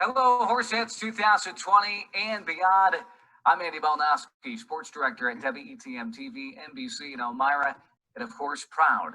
Hello, Horseheads 2020 and beyond. I'm Andy Balnowski, Sports Director at WETM TV, NBC in Elmira, and of course, proud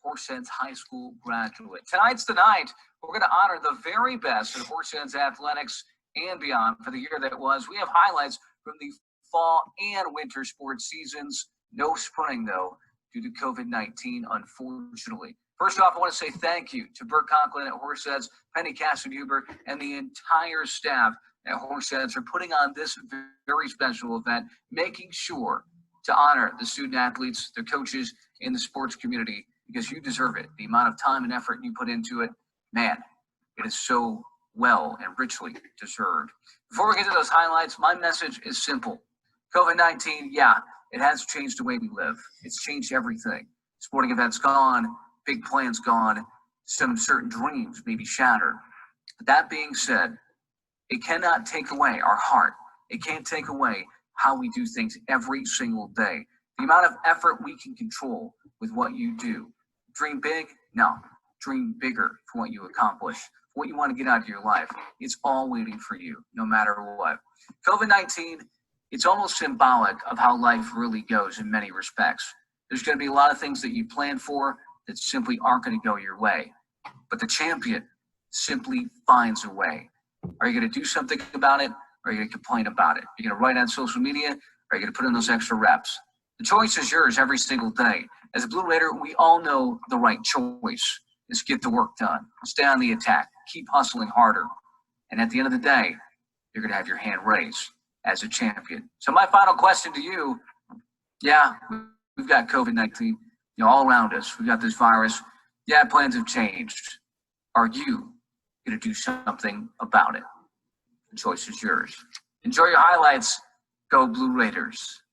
Horseheads High School graduate. Tonight's the night we're going to honor the very best in Horseheads athletics and beyond for the year that was. We have highlights from the fall and winter sports seasons. No spring, though, due to COVID-19, unfortunately. First off, I want to say thank you to Burt Conklin at Horseheads, Penny Casson-Huber, and the entire staff at Horseheads for putting on this very special event, making sure to honor the student athletes, their coaches, and the sports community, because you deserve it. The amount of time and effort you put into it, man, it is so well and richly deserved. Before we get to those highlights, my message is simple. COVID-19, yeah, it has changed the way we live. It's changed everything. Sporting events gone, big plans gone, some certain dreams may be shattered. But that being said, it cannot take away our heart. It can't take away how we do things every single day. The amount of effort we can control with what you do. Dream big? No. Dream bigger for what you accomplish, what you want to get out of your life. It's all waiting for you, no matter what. COVID-19, it's almost symbolic of how life really goes in many respects. There's going to be a lot of things that you plan for that simply aren't going to go your way. But the champion simply finds a way. Are you going to do something about it, or are you going to complain about it? Are you going to write on social media, or are you going to put in those extra reps? The choice is yours every single day. As a Blue Raider, we all know the right choice is get the work done. Stay on the attack. Keep hustling harder. And at the end of the day, you're going to have your hand raised as a champion. So my final question to you, yeah, we've got COVID-19 all around us. We've got this virus. Yeah, plans have changed. Are you going to do something about it? The choice is yours. Enjoy your highlights. Go Blue Raiders.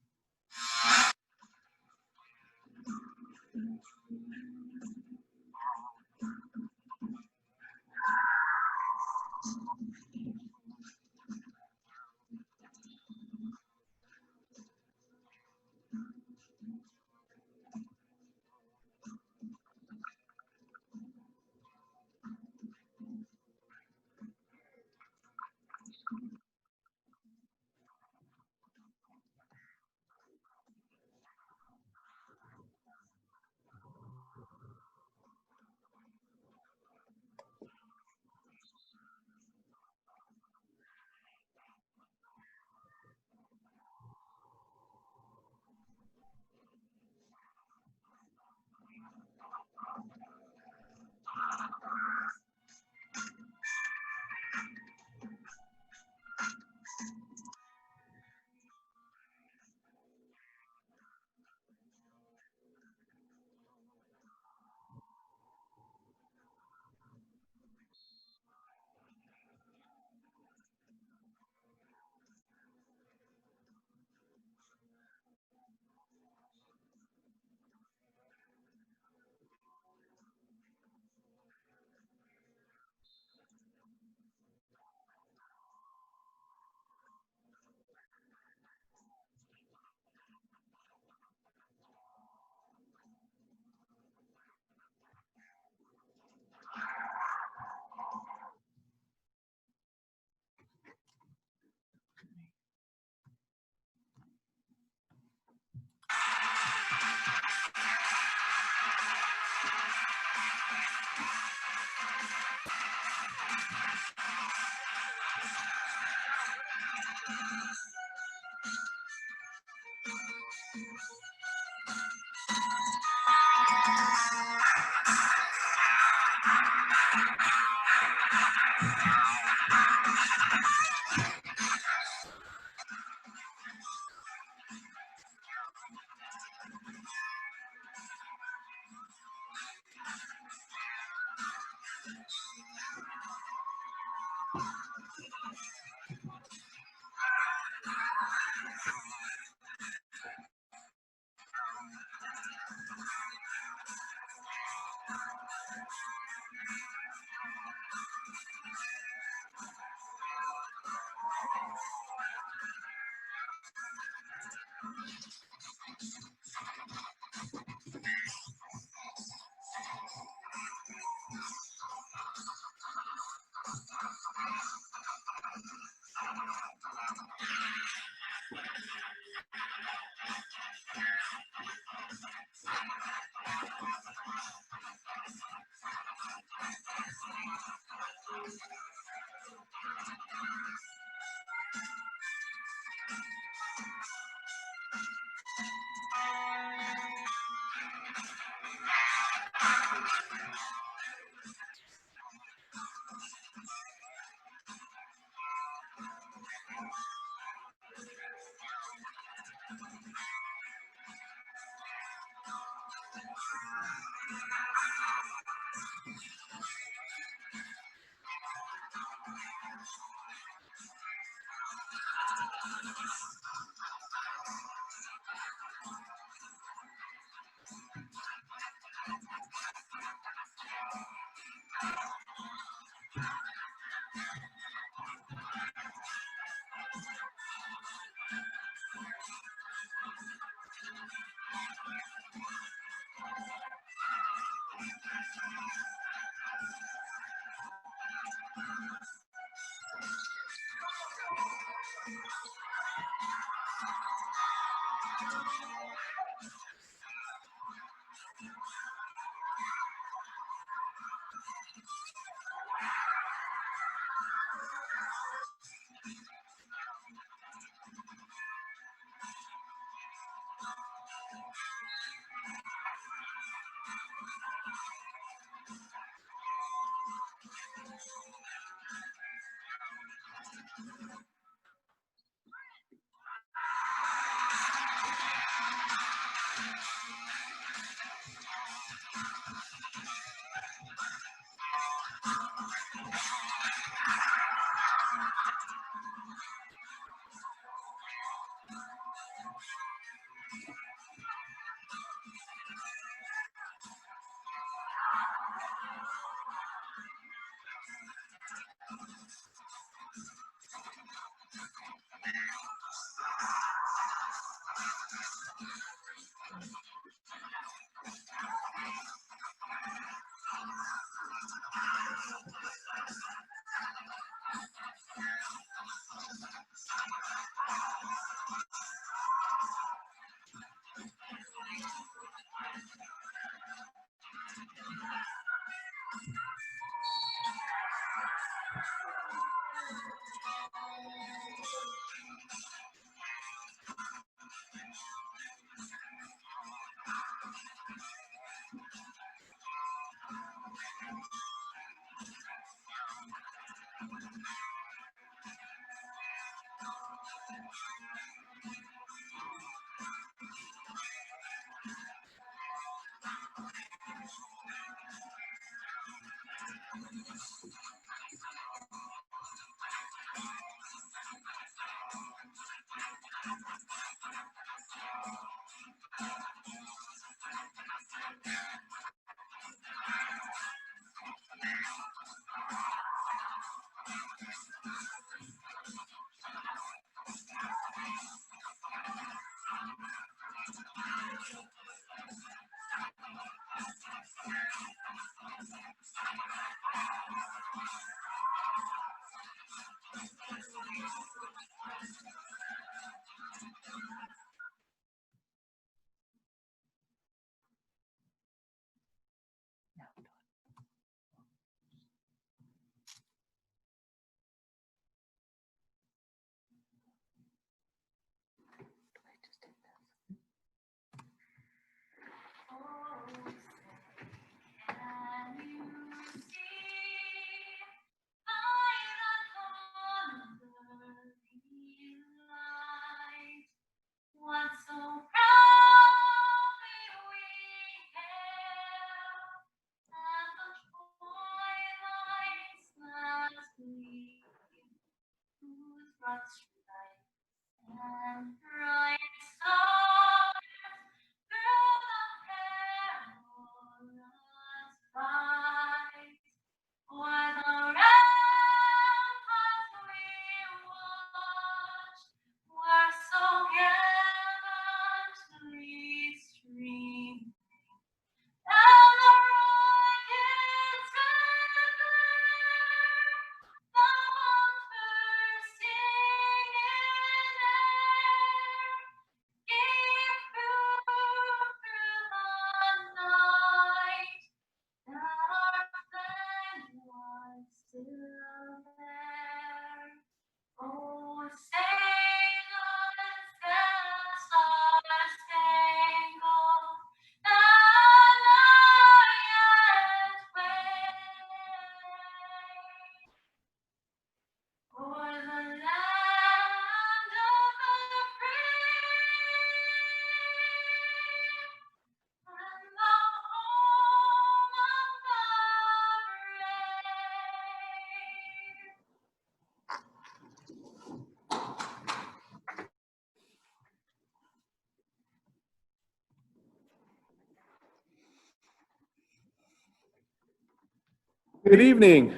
Good evening.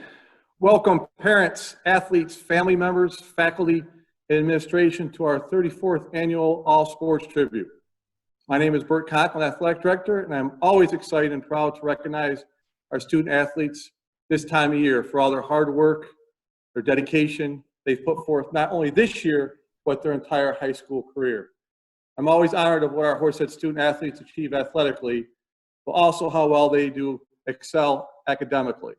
Welcome parents, athletes, family members, faculty, and administration to our 34th annual All Sports Tribute. My name is Bert Conklin, Athletic Director, and I'm always excited and proud to recognize our student athletes this time of year for all their hard work, their dedication they've put forth not only this year, but their entire high school career. I'm always honored of what our Horsehead student athletes achieve athletically, but also how well they do excel academically.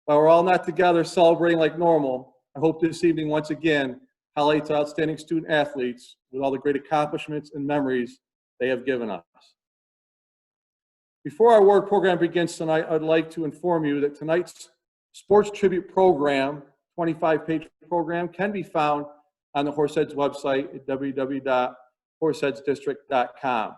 While we're all not together celebrating like normal, I hope this evening once again highlights our outstanding student athletes with all the great accomplishments and memories they have given us. Before our award program begins tonight, I'd like to inform you that tonight's Sports Tribute program, 25-page program, can be found on the Horseheads website at www.horseheadsdistrict.com.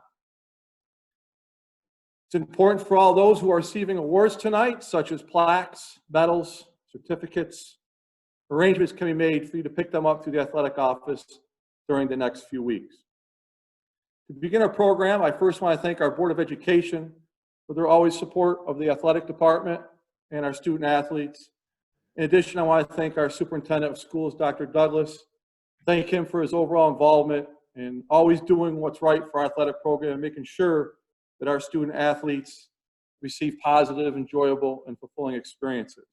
It's important for all those who are receiving awards tonight, such as plaques, medals, certificates. Arrangements can be made for you to pick them up through the athletic office during the next few weeks. To begin our program, I first want to thank our Board of Education for their always support of the athletic department and our student athletes. In addition, I want to thank our Superintendent of Schools, Dr. Douglas. Thank him for his overall involvement in always doing what's right for our athletic program and making sure that our student athletes receive positive, enjoyable, and fulfilling experiences.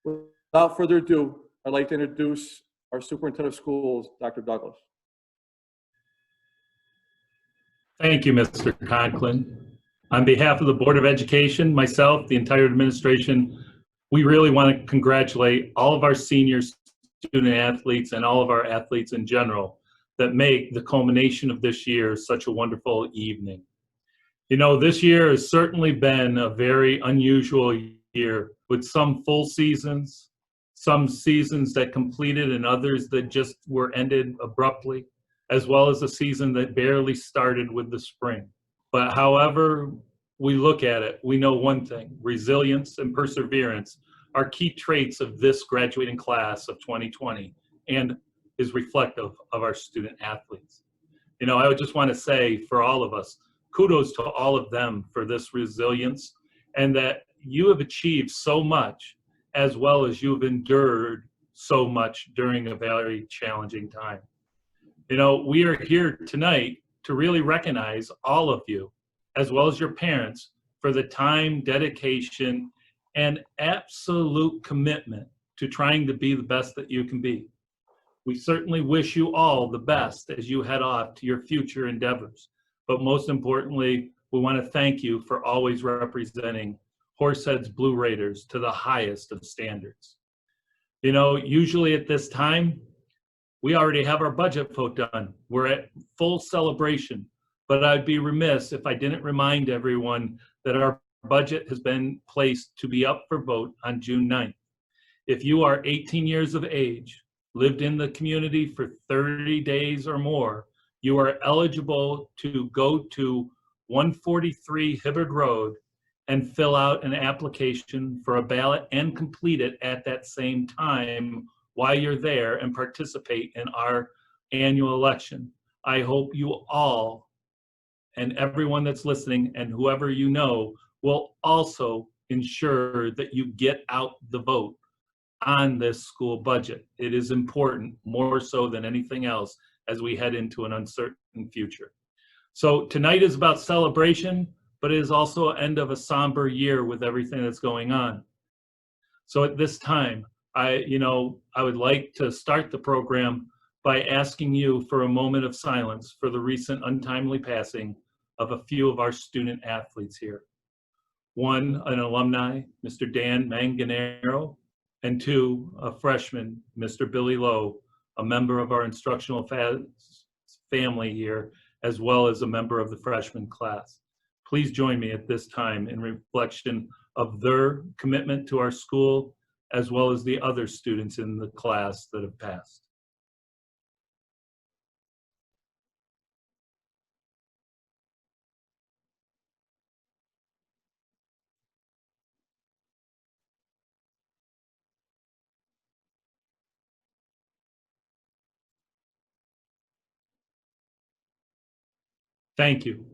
Without further ado, I'd like to introduce our Superintendent of Schools, Dr. Douglas. Thank you, Mr. Conklin. On behalf of the Board of Education, myself, the entire administration, we really want to congratulate all of our senior student athletes and all of our athletes in general that make the culmination of this year such a wonderful evening. You know, this year has certainly been a very unusual year with some full seasons, some seasons that completed and others that just were ended abruptly, as well as a season that barely started with the spring. But however we look at it, we know one thing: resilience and perseverance are key traits of this graduating class of 2020 and is reflective of our student athletes. You know, I would just want to say for all of us, kudos to all of them for this resilience and that you have achieved so much as well as you've endured so much during a very challenging time. You know, we are here tonight to really recognize all of you, as well as your parents, for the time, dedication, and absolute commitment to trying to be the best that you can be. We certainly wish you all the best as you head off to your future endeavors. But most importantly, we want to thank you for always representing Horseheads Blue Raiders to the highest of standards. You know, usually at this time, we already have our budget vote done. We're at full celebration, but I'd be remiss if I didn't remind everyone that our budget has been placed to be up for vote on June 9th. If you are 18 years of age, lived in the community for 30 days or more, you are eligible to go to 143 Hibbard Road and fill out an application for a ballot and complete it at that same time while you're there and participate in our annual election. I hope you all and everyone that's listening and whoever you know will also ensure that you get out the vote on this school budget. It is important, more so than anything else, as we head into an uncertain future. So tonight is about celebration, but it is also an end of a somber year with everything that's going on. So at this time, I would like to start the program by asking you for a moment of silence for the recent untimely passing of a few of our student athletes here. One, an alumni, Mr. Dan Manganero, and two, a freshman, Mr. Billy Lowe, a member of our instructional family here, as well as a member of the freshman class. Please join me at this time in reflection of their commitment to our school, as well as the other students in the class that have passed. Thank you.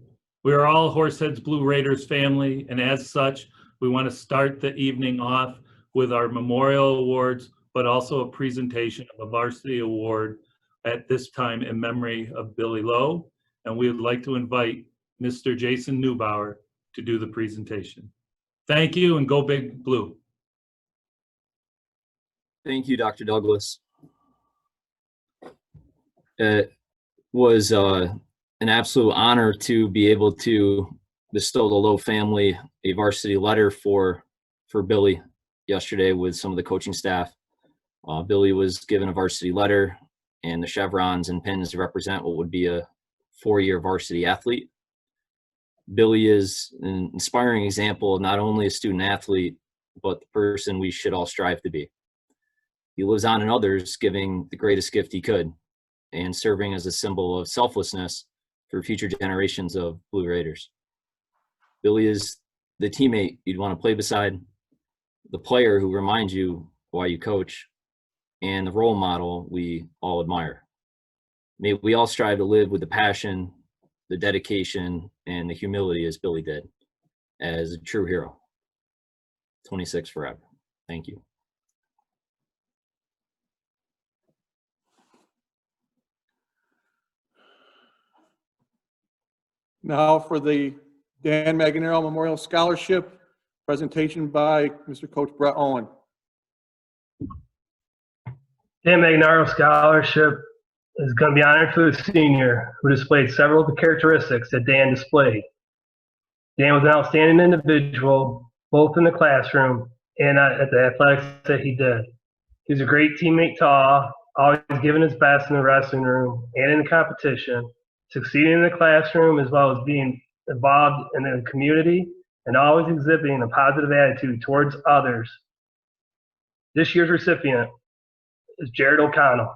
We are all Horseheads Blue Raiders family, and as such, we want to start the evening off with our memorial awards, but also a presentation of a varsity award at this time in memory of Billy Lowe. And we would like to invite Mr. Jason Neubauer to do the presentation. Thank you, and go Big Blue. Thank you, Dr. Douglas. It was an absolute honor to be able to bestow the Lowe family a varsity letter for Billy yesterday with some of the coaching staff. Billy was given a varsity letter and the chevrons and pins represent what would be a 4-year varsity athlete. Billy is an inspiring example of not only a student athlete, but the person we should all strive to be. He lives on in others, giving the greatest gift he could and serving as a symbol of selflessness for future generations of Blue Raiders. Billy is the teammate you'd want to play beside, the player who reminds you why you coach, and the role model we all admire. May we all strive to live with the passion, the dedication, and the humility as Billy did, as a true hero. 26 forever. Thank you. Now for the Dan Maganero Memorial Scholarship presentation by Mr. Coach Brett Owen. Dan Maganaro Scholarship is going to be honored for the senior who displayed several of the characteristics that Dan displayed. Dan was an outstanding individual, both in the classroom and at the athletics that he did. He was a great teammate to all, always giving his best in the wrestling room and in the competition, succeeding in the classroom as well as being involved in the community and always exhibiting a positive attitude towards others. This year's recipient is Jared O'Connell.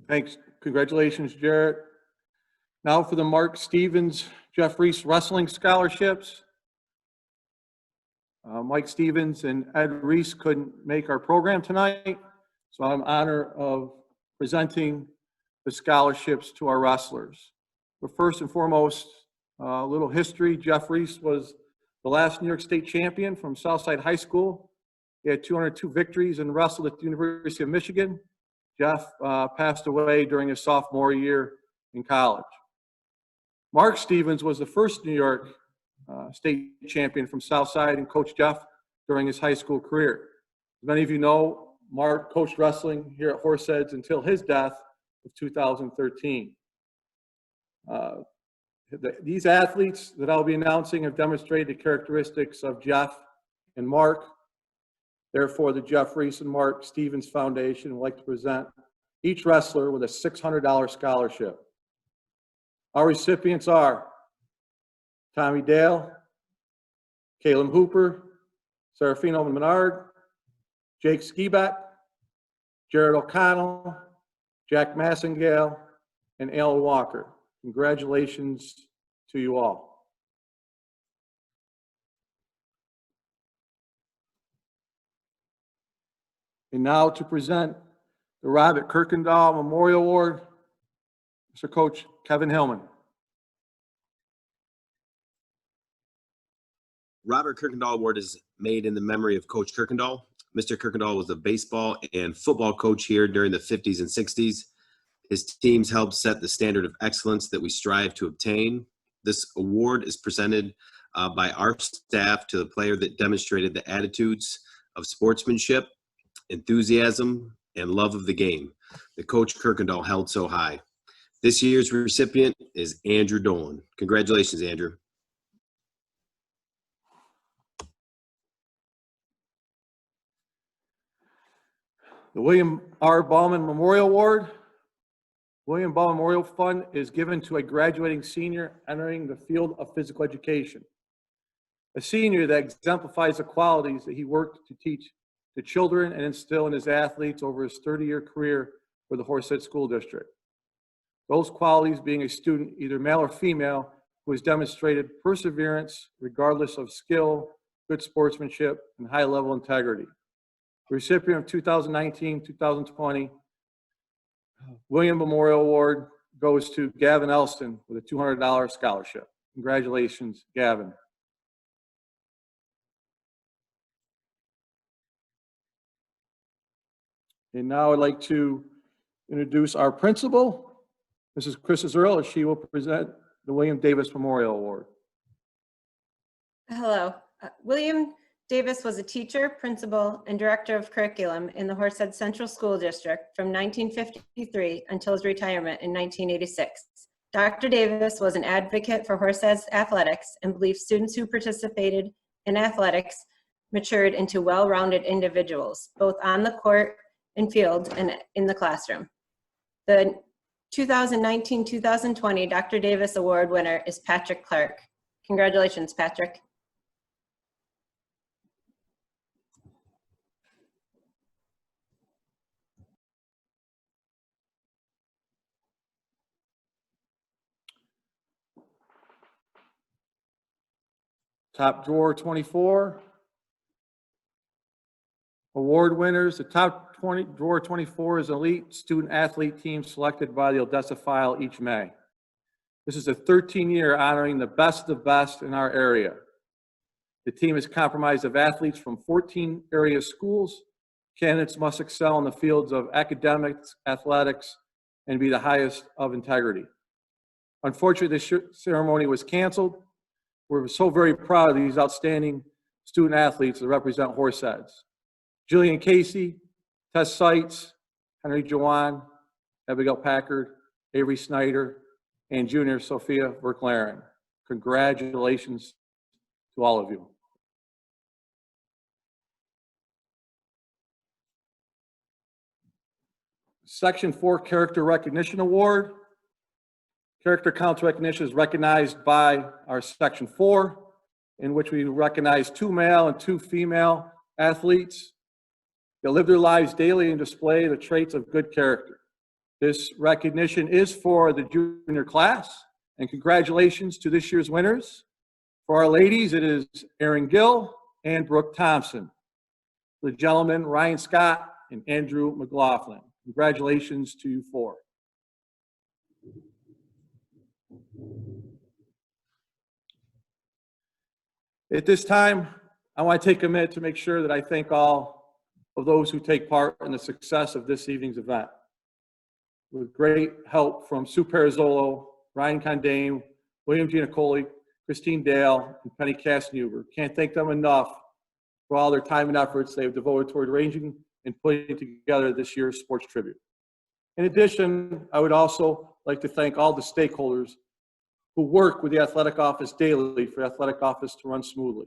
Thanks. Congratulations, Jarrett. Now for the Mark Stevens, Jeff Reese Wrestling Scholarships. Mike Stevens and Ed Reese couldn't make our program tonight, so I'm honored of presenting the scholarships to our wrestlers. But first and foremost, a little history. Jeff Reese was the last New York State champion from Southside High School. He had 202 victories and wrestled at the University of Michigan. Jeff passed away during his sophomore year in college. Mark Stevens was the first New York state champion from Southside and coached Jeff during his high school career. As many of you know, Mark coached wrestling here at Horseheads until his death of 2013. These athletes that I'll be announcing have demonstrated the characteristics of Jeff and Mark. Therefore, the Jeff Reese and Mark Stevens Foundation would like to present each wrestler with a $600 scholarship. Our recipients are Tommy Dale, Caleb Hooper, Serafino Menard, Jake Skibeck, Jared O'Connell, Jack Massengale, and Alan Walker. Congratulations to you all. And now to present the Robert Kirkendall Memorial Award, Mr. Coach Kevin Hillman. Robert Kirkendall Award is made in the memory of Coach Kirkendall. Mr. Kirkendall was a baseball and football coach here during the 50s and 60s. His teams helped set the standard of excellence that we strive to obtain. This award is presented by our staff to the player that demonstrated the attitudes of sportsmanship, enthusiasm, and love of the game that Coach Kirkendall held so high. This year's recipient is Andrew Dolan. Congratulations, Andrew. The William R. Ballman Memorial Award. William Ballman Memorial Fund is given to a graduating senior entering the field of physical education. A senior that exemplifies the qualities that he worked to teach to children and instill in his athletes over his 30-year career for the Horseheads School District. Those qualities being a student, either male or female, who has demonstrated perseverance regardless of skill, good sportsmanship, and high-level integrity. The recipient of 2019-2020 William Memorial Award goes to Gavin Elston with a $200 scholarship. Congratulations, Gavin. And now I'd like to introduce our principal, Mrs. Chris Earl, as she will present the William Davis Memorial Award. Hello. William Davis was a teacher, principal, and director of curriculum in the Horsehead Central School District from 1953 until his retirement in 1986. Dr. Davis was an advocate for Horsehead's athletics and believed students who participated in athletics matured into well-rounded individuals, both on the court and field and in the classroom. The 2019-2020 Dr. Davis Award winner is Patrick Clark. Congratulations, Patrick. Top drawer 24. Award winners. The top drawer 24 is elite student athlete team selected by the Odessa File each May. This is a 13-year honoring the best of the best in our area. The team is comprised of athletes from 14 area schools. Candidates must excel in the fields of academics, athletics, and be the highest of integrity. Unfortunately, this ceremony was canceled. We're so very proud of these outstanding student athletes that represent Horseheads. Jillian Casey, Tess Seitz, Henry Jawan, Abigail Packard, Avery Snyder, and junior Sophia Verklaren. Congratulations to all of you. Section 4 Character Recognition Award. Character Counts Recognition is recognized by our Section 4, in which we recognize 2 male and 2 female athletes. They live their lives daily and display the traits of good character. This recognition is for the junior class, and congratulations to this year's winners. For our ladies, it is Erin Gill and Brooke Thompson. For the gentlemen, Ryan Scott and Andrew McLaughlin. Congratulations to you 4. At this time, I want to take a minute to make sure that I thank all of those who take part in the success of this evening's event. With great help from Sue Parazzolo, Ryan Condane, William Giannicoli, Christine Dale, and Penny Castanuber. Can't thank them enough for all their time and efforts they've devoted toward arranging and putting together this year's sports tribute. In addition, I would also like to thank all the stakeholders who work with the athletic office daily for the athletic office to run smoothly.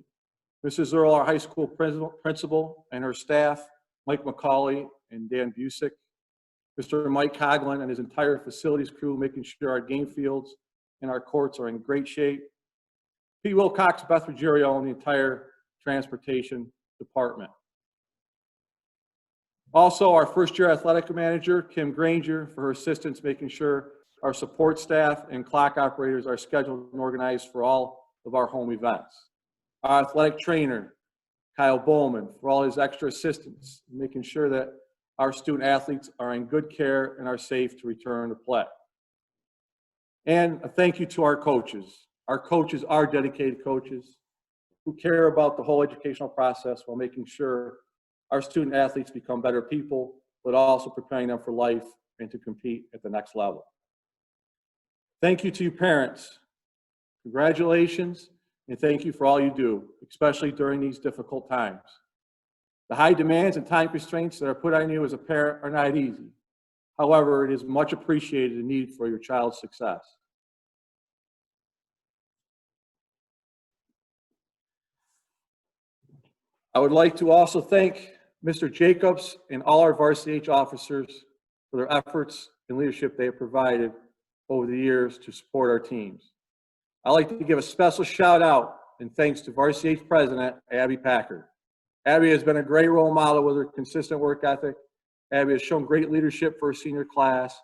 Mrs. Earl, our high school principal, and her staff, Mike McCauley and Dan Busick, Mr. Mike Coughlin and his entire facilities crew, making sure our game fields and our courts are in great shape. P. Wilcox, Beth Ruggiero, and the entire transportation department. Also, our first-year athletic manager, Kim Granger, for her assistance, making sure our support staff and clock operators are scheduled and organized for all of our home events. Our athletic trainer, Kyle Bowman, for all his extra assistance, making sure that our student athletes are in good care and are safe to return to play. And a thank you to our coaches. Our coaches are dedicated coaches who care about the whole educational process while making sure our student athletes become better people, but also preparing them for life and to compete at the next level. Thank you to you parents. Congratulations, and thank you for all you do, especially during these difficult times. The high demands and time constraints that are put on you as a parent are not easy. However, it is much appreciated and needed for your child's success. I would like to also thank Mr. Jacobs and all our Varsity H officers for their efforts and leadership they have provided over the years to support our teams. I'd like to give a special shout out and thanks to Varsity H President, Abby Packard. Abby has been a great role model with her consistent work ethic. Abby has shown great leadership for her senior class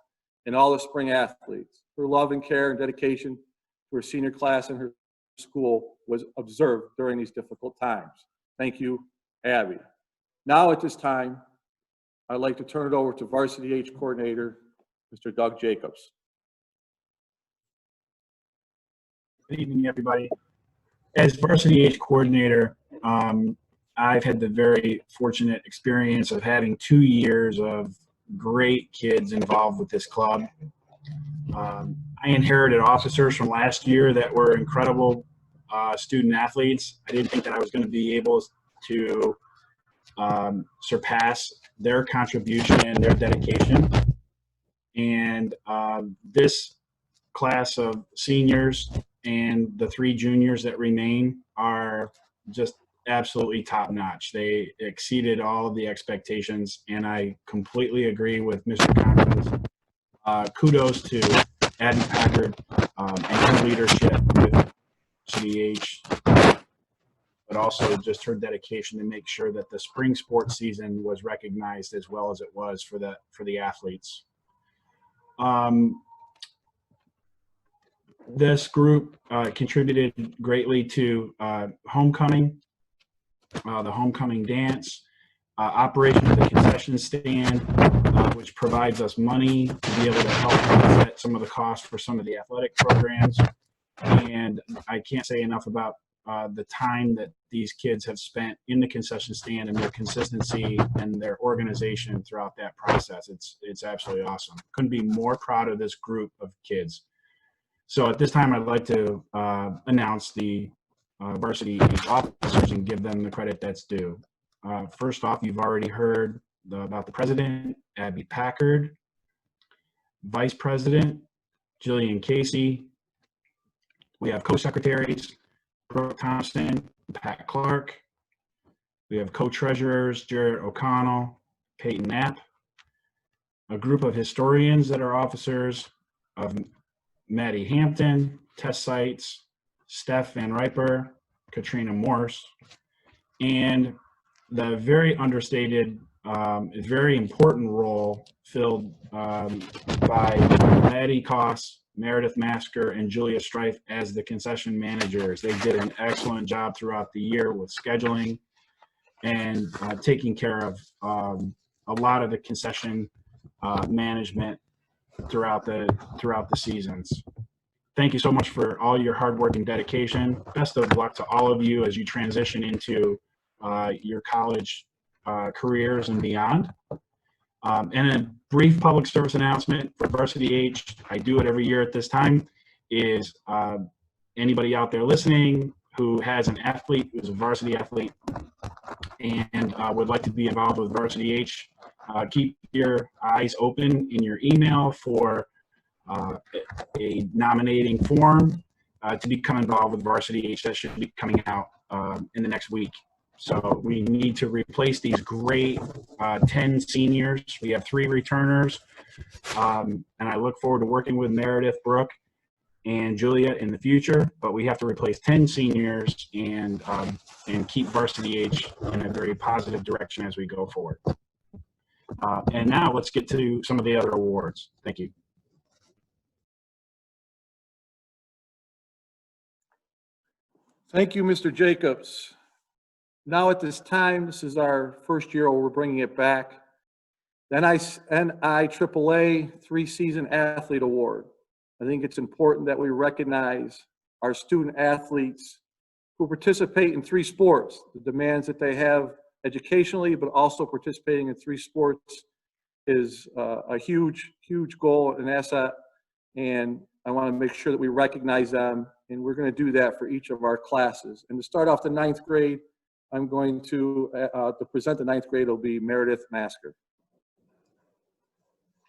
and all the spring athletes. Her love and care and dedication to her senior class and her school was observed during these difficult times. Thank you, Abby. Now at this time, I'd like to turn it over to Varsity H Coordinator, Mr. Doug Jacobs. Good evening, everybody. As Varsity H coordinator, I've had the very fortunate experience of having 2 years of great kids involved with this club. I inherited officers from last year that were incredible student athletes. I didn't think that I was going to be able to surpass their contribution and their dedication. And this class of seniors and the 3 juniors that remain are just absolutely top notch. They exceeded all of the expectations, and I completely agree with Mr. Conklin's kudos to Abby Packard and her leadership with CDH, but also just her dedication to make sure that the spring sports season was recognized as well as it was for the athletes. This group contributed greatly to homecoming, the homecoming dance, operation of the concession stand, which provides us money to be able to help offset some of the costs for some of the athletic programs. And I can't say enough about the time that these kids have spent in the concession stand and their consistency and their organization throughout that process. It's absolutely awesome. Couldn't be more proud of this group of kids. So at this time, I'd like to announce the Varsity H officers and give them the credit that's due. First off, you've already heard about the president, Abby Packard, vice president, Jillian Casey. We have co-secretaries, Brooke Thompson, Pat Clark. We have co-treasurers, Jarrett O'Connell, Peyton Knapp. A group of historians that are officers of Maddie Hampton, Tess Seitz, Steph Van Riper, Katrina Morse, and the very understated, very important role filled by Maddie Koss, Meredith Masker, and Julia Strife as the concession managers. They did an excellent job throughout the year with scheduling and taking care of a lot of the concession management throughout the seasons. Thank you so much for all your hard work and dedication. Best of luck to all of you as you transition into your college careers and beyond. And a brief public service announcement for Varsity H, I do it every year at this time, is anybody out there listening who has an athlete, who's a varsity athlete, and would like to be involved with Varsity H, keep your eyes open in your email for a nominating form to become involved with Varsity H. That should be coming out in the next week. So we need to replace these great 10 seniors. We have 3 returners, and I look forward to working with Meredith, Brooke, and Julia in the future. But we have to replace 10 seniors and keep Varsity H in a very positive direction as we go forward. And now let's get to some of the other awards. Thank you. Thank you, Mr. Jacobs. Now at this time, this is our first year where we're bringing it back. The NIAAA 3-Season Athlete Award. I think it's important that we recognize our student athletes who participate in 3 sports, the demands that they have educationally, but also participating in 3 sports is a huge, huge goal and asset. And I want to make sure that we recognize them, and we're going to do that for each of our classes. And to start off the 9th grade, I'm going to present the 9th grade will be Meredith Masker.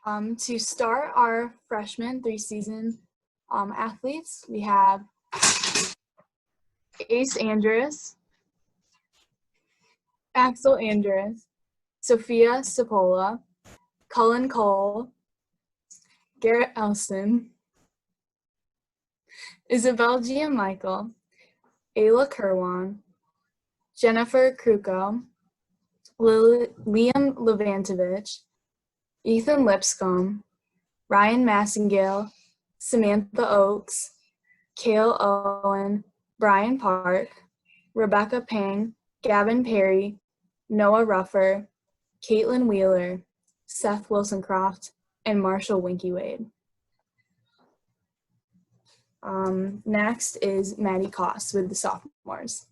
To start our freshman 3-season athletes, we have Ace Andrews, Axel Andrews, Sophia Cipolla, Cullen Cole, Garrett Elston, Isabel Gianmichael, Ayla Kerwan, Jennifer Kruko, Liam Levantovich, Ethan Lipscomb, Ryan Massengale, Samantha Oakes, Kale Owen, Brian Park, Rebecca Pang, Gavin Perry, Noah Ruffer, Caitlin Wheeler, Seth Wilsoncroft, and Marshall Winky Wade. Next is Maddie Koss with the sophomores.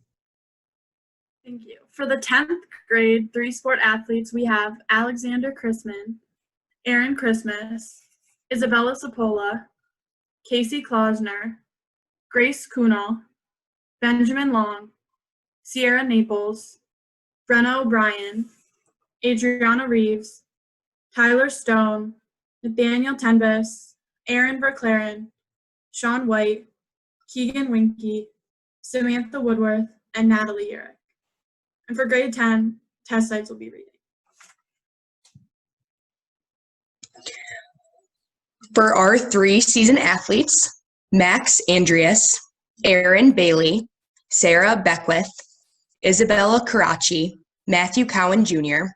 Thank you. For the 10th grade three-sport athletes, we have Alexander Chrisman, Aaron Christmas, Isabella Sapola, Casey Klausner, Grace Kunal, Benjamin Long, Sierra Naples, Brenna O'Brien, Adriana Reeves, Tyler Stone, Nathaniel Tenbus, Aaron Verclaren, Sean White, Keegan Winky, Samantha Woodworth, and Natalie Urich. And for grade 10, test sites will be reading. For our 3 season athletes, Max Andreas, Aaron Bailey, Sarah Beckwith, Isabella Karachi, Matthew Cowan Jr.,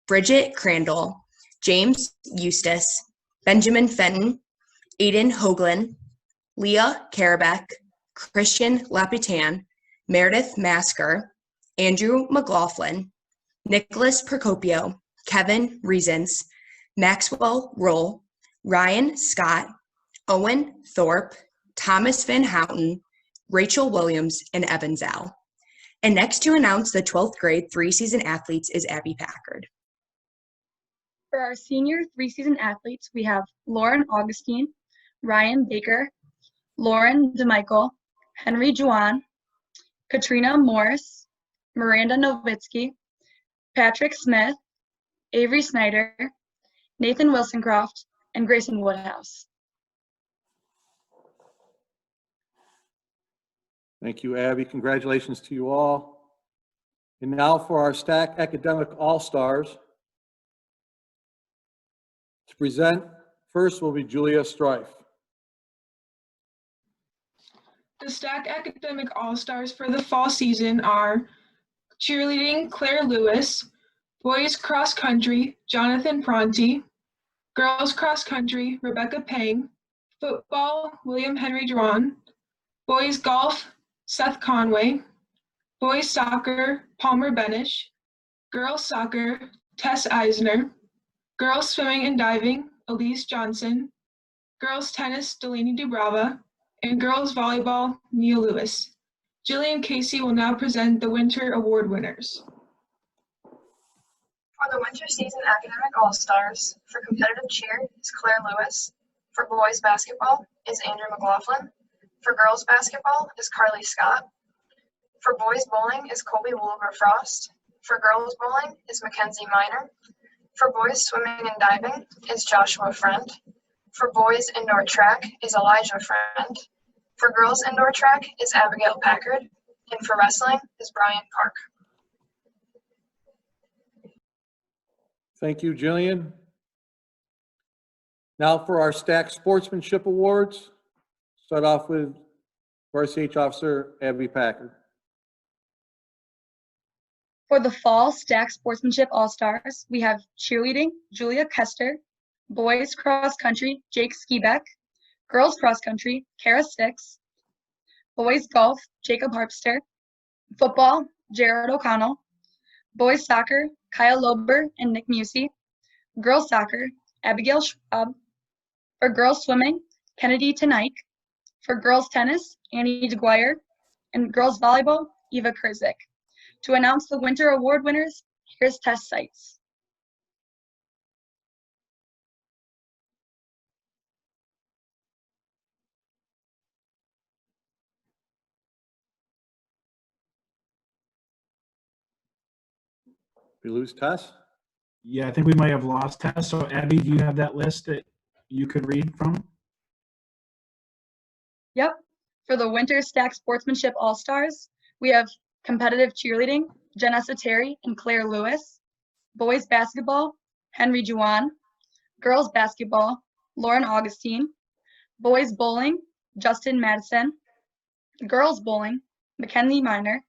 Bridget Crandall, James Eustace, Benjamin Fenton, Aiden Hoagland, Leah Karabeck, Christian Lapitan, Meredith Masker, Andrew McLaughlin, Nicholas Procopio, Kevin Reasons, Maxwell Roll, Ryan Scott, Owen Thorpe, Thomas Van Houten, Rachel Williams, and Evan Zal. And next to announce the 12th grade 3-season athletes is Abby Packard. For our senior 3-season athletes, we have Lauren Augustine, Ryan Baker, Lauren DeMichael, Henry Juan, Katrina Morris, Miranda Novitsky, Patrick Smith, Avery Snyder, Nathan Wilsoncroft, and Grayson Woodhouse. Thank you, Abby. Congratulations to you all. And now for our STAC Academic All-Stars. To present, first will be Julia Strife. The STAC Academic All-Stars for the fall season are cheerleading, Claire Lewis, boys cross country, Jonathan Pronti, girls cross country, Rebecca Pang, football, William Henry Drouin, boys golf, Seth Conway, boys soccer, Palmer Benish, girls soccer, Tess Eisner, girls swimming and diving, Elise Johnson, girls tennis, Delaney Dubrava, and girls volleyball, Neil Lewis. Jillian Casey will now present the Winter Award winners. For the winter season academic all-stars, for competitive cheer is Claire Lewis. For boys basketball is Andrew McLaughlin. For girls basketball is Carly Scott. For boys bowling is Colby Woolver Frost. For girls bowling is Mackenzie Miner. For boys swimming and diving is Joshua Friend. For boys indoor track is Elijah Friend. For girls indoor track is Abigail Packard. And for wrestling is Brian Park. Thank you, Jillian. Now for our STAC Sportsmanship Awards. Start off with Varsity H Officer Abby Packard. For the fall STAC Sportsmanship All-Stars, we have cheerleading, Julia Kester, boys cross country, Jake Skibeck, girls cross country, Kara Sticks, boys golf, Jacob Harpster, football, Jared O'Connell, boys soccer, Kyle Lober and Nick Musey, girls soccer, Abigail Schwab, for girls swimming, Kennedy Tenike, for girls tennis, Annie DeGuire, and girls volleyball, Eva Kurzik. To announce the Winter Award winners, here's test sites. We lose Tess? Yeah, I think we might have lost Tess. So Abby, do you have that list that you could read from? Yep. For the Winter STAC Sportsmanship All-Stars, we have competitive cheerleading, Janessa Terry and Claire Lewis, boys basketball, Henry Juan, girls basketball, Lauren Augustine, boys bowling, Justin Madison, girls bowling, Mackenzie Miner,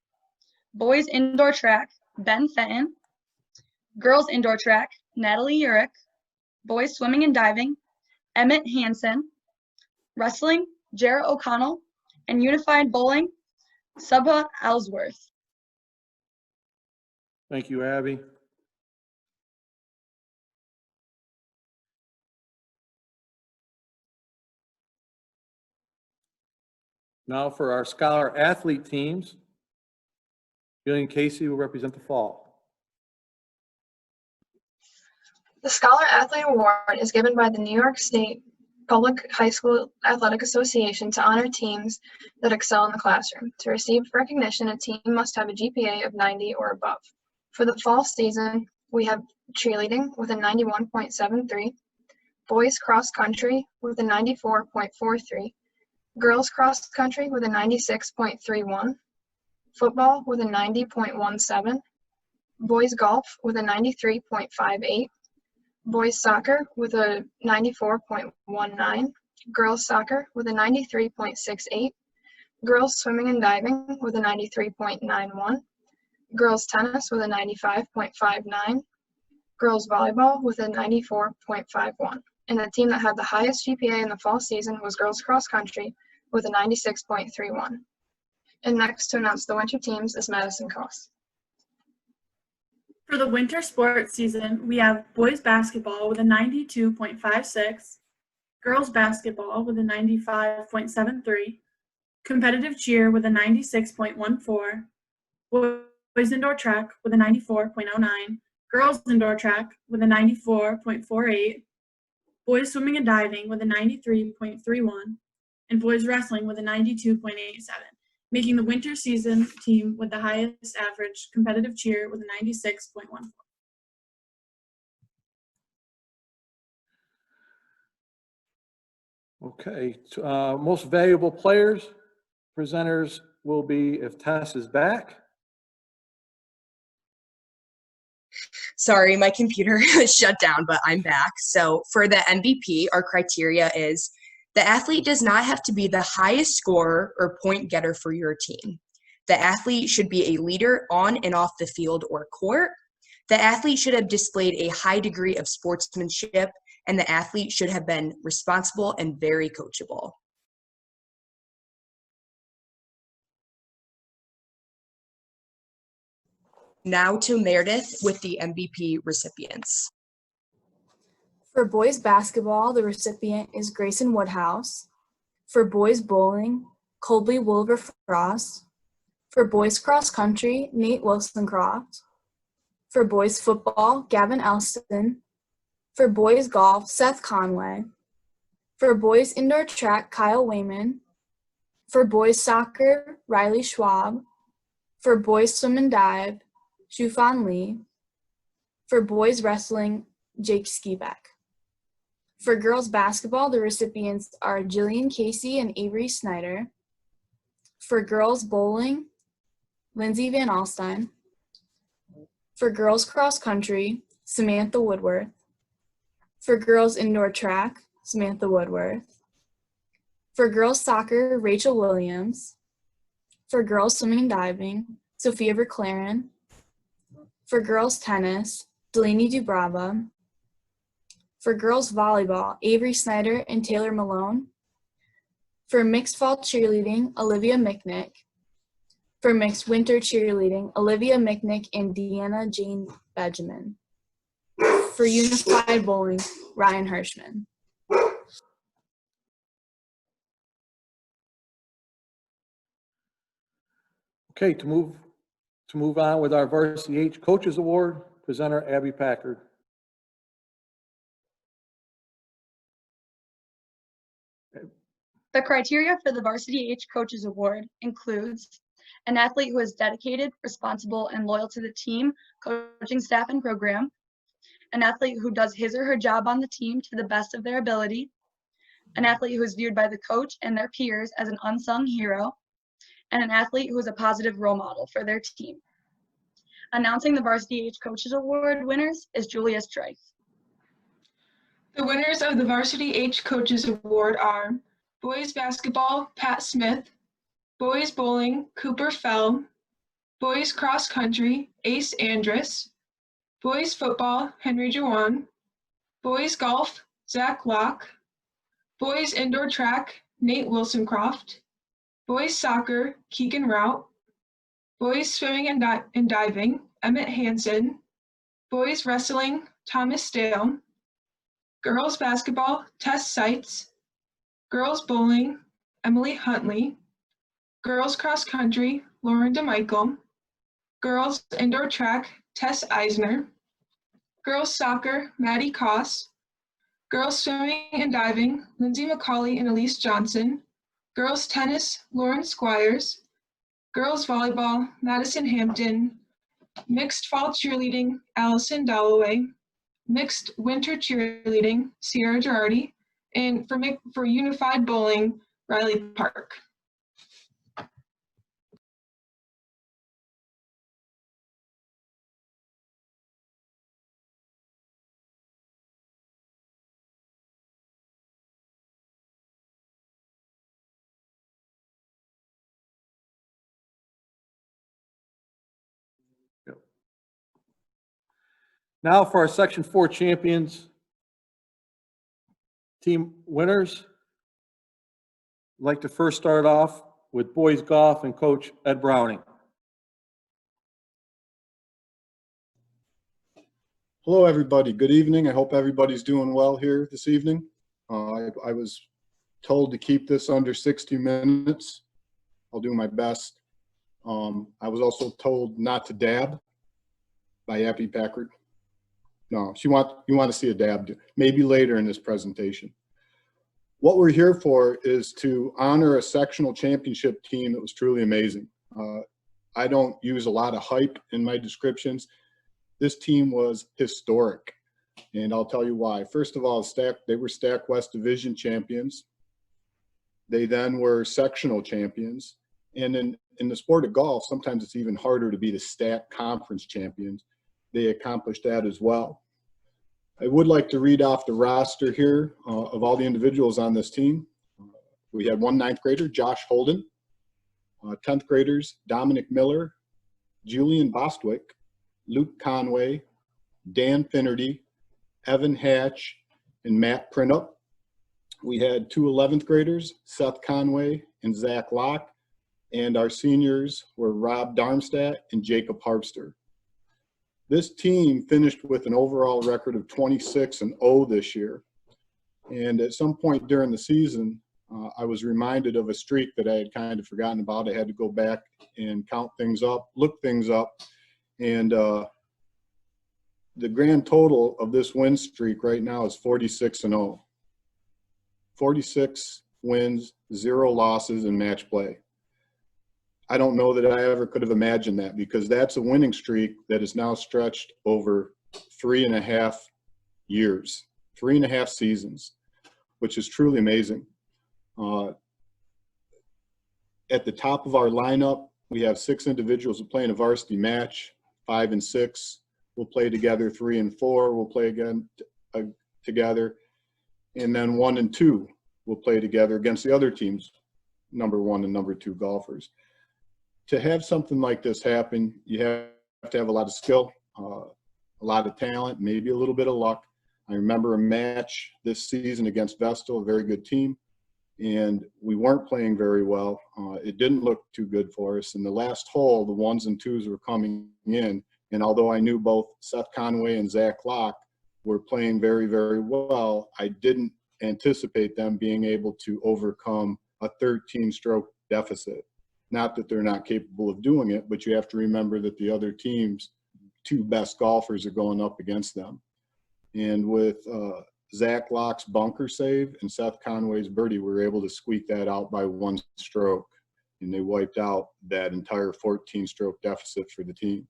boys indoor track, Ben Fenton, girls indoor track, Natalie Urich, boys swimming and diving, Emmett Hansen, wrestling, Jarrett O'Connell, and unified bowling, Subha Ellsworth. Thank you, Abby. Now for our scholar athlete teams. Julian Casey will represent the fall. The Scholar Athlete Award is given by the New York State Public High School Athletic Association to honor teams that excel in the classroom. To receive recognition, a team must have a GPA of 90 or above. For the fall season, we have cheerleading with a 91.73, boys cross country with a 94.43, girls cross country with a 96.31, football with a 90.17, boys golf with a 93.58, boys soccer with a 94.19, girls soccer with a 93.68, girls swimming and diving with a 93.91, girls tennis with a 95.59, girls volleyball with a 94.51. And the team that had the highest GPA in the fall season was girls cross country with a 96.31. And next to announce the winter teams is Madison Cross. For the winter sports season, we have boys basketball with a 92.56, girls basketball with a 95.73, competitive cheer with a 96.14, boys indoor track with a 94.09, girls indoor track with a 94.48, boys swimming and diving with a 93.31, and boys wrestling with a 92.87. Making the winter season team with the highest average competitive cheer with a 96.14. Okay, most valuable players, presenters will be if Tess is back. Sorry, my computer was shut down, but I'm back. So for the MVP, our criteria is the athlete does not have to be the highest scorer or point getter for your team. The athlete should be a leader on and off the field or court. The athlete should have displayed a high degree of sportsmanship, and the athlete should have been responsible and very coachable. Now to Meredith with the MVP recipients. For boys basketball, the recipient is Grayson Woodhouse. For boys bowling, Colby Wilberfrost. For boys cross country, Nate Wilsoncroft. For boys football, Gavin Elston. For boys golf, Seth Conway. For boys indoor track, Kyle Wayman. For boys soccer, Riley Schwab. For boys swim and dive, Shufan Lee. For boys wrestling, Jake Skibeck. For girls basketball, the recipients are Jillian Casey and Avery Snyder. For girls bowling, Lindsay Van Alstyne. For girls cross country, Samantha Woodworth. For girls indoor track, Samantha Woodworth. For girls soccer, Rachel Williams. For girls swimming and diving, Sophia Verclaren. For girls tennis, Delaney Dubrava. For girls volleyball, Avery Snyder and Taylor Malone. For mixed fall cheerleading, Olivia Micknick. For mixed winter cheerleading, Olivia Micknick and Deanna Jane Benjamin. For unified bowling, Ryan Hirschman. Okay, to move on with our Varsity H Coaches Award, presenter Abby Packard. The criteria for the Varsity H Coaches Award includes an athlete who is dedicated, responsible, and loyal to the team, coaching staff, and program, an athlete who does his or her job on the team to the best of their ability, an athlete who is viewed by the coach and their peers as an unsung hero, and an athlete who is a positive role model for their team. Announcing the Varsity H Coaches Award winners is Julia Strife. The winners of the Varsity H Coaches Award are boys basketball, Pat Smith, boys bowling, Cooper Fell, boys cross country, Ace Andrus, boys football, Henry Jawan, boys golf, Zach Locke, boys indoor track, Nate Wilsoncroft, boys soccer, Keegan Rout, boys swimming and diving, Emmett Hansen, boys wrestling, Thomas Dale, girls basketball, Tess Seitz, girls bowling, Emily Huntley, Girls cross country, Lauren DeMichael. Girls indoor track, Tess Eisner. Girls soccer, Maddie Koss. Girls swimming and diving, Lindsay McCauley and Elise Johnson. Girls tennis, Lauren Squires. Girls volleyball, Madison Hampton. Mixed fall cheerleading, Allison Dalloway. Mixed winter cheerleading, Sierra Girardi. And for unified bowling, Riley Park. Now for our Section 4 champions, team winners. I'd like to first start off with boys golf and Coach Ed Browning. Hello, everybody. Good evening. I hope everybody's doing well here this evening. I was told to keep this under 60 minutes. I'll do my best. I was also told not to dab by Appy Packard. No, you want to see a dab, maybe later in this presentation. What we're here for is to honor a sectional championship team that was truly amazing. I don't use a lot of hype in my descriptions. This team was historic, and I'll tell you why. First of all, they were Stack West Division champions. They then were sectional champions. And in the sport of golf, sometimes it's even harder to be the Stack Conference champions. They accomplished that as well. I would like to read off the roster here of all the individuals on this team. We had one 9th grader, Josh Holden, 10th graders, Dominic Miller, Julian Bostwick, Luke Conway, Dan Finnerty, Evan Hatch, and Matt Printup. We had two 11th graders, Seth Conway and Zach Locke, and our seniors were Rob Darmstadt and Jacob Harpster. This team finished with an overall record of 26-0 this year. And at some point during the season, I was reminded of a streak that I had kind of forgotten about. I had to go back and count things up, look things up. And the grand total of this win streak right now is 46-0. 46 wins, 0 losses in match play. I don't know that I ever could have imagined that, because that's a winning streak that is now stretched over 3.5 years, 3.5 seasons, which is truly amazing. At the top of our lineup, we have 6 individuals who play in a varsity match. 5 and 6 will play together. 3 and 4 will play again together. And then 1 and 2 will play together against the other teams, number 1 and number 2 golfers. To have something like this happen, you have to have a lot of skill, a lot of talent, maybe a little bit of luck. I remember a match this season against Vestal, a very good team, and we weren't playing very well. It didn't look too good for us. In the last hole, the 1s and 2s were coming in, and although I knew both Seth Conway and Zach Locke were playing very, very well, I didn't anticipate them being able to overcome a 13-stroke deficit. Not that they're not capable of doing it, but you have to remember that the other team's 2 best golfers are going up against them. And with Zach Locke's bunker save and Seth Conway's birdie, we were able to squeak that out by 1 stroke, and they wiped out that entire 14-stroke deficit for the team.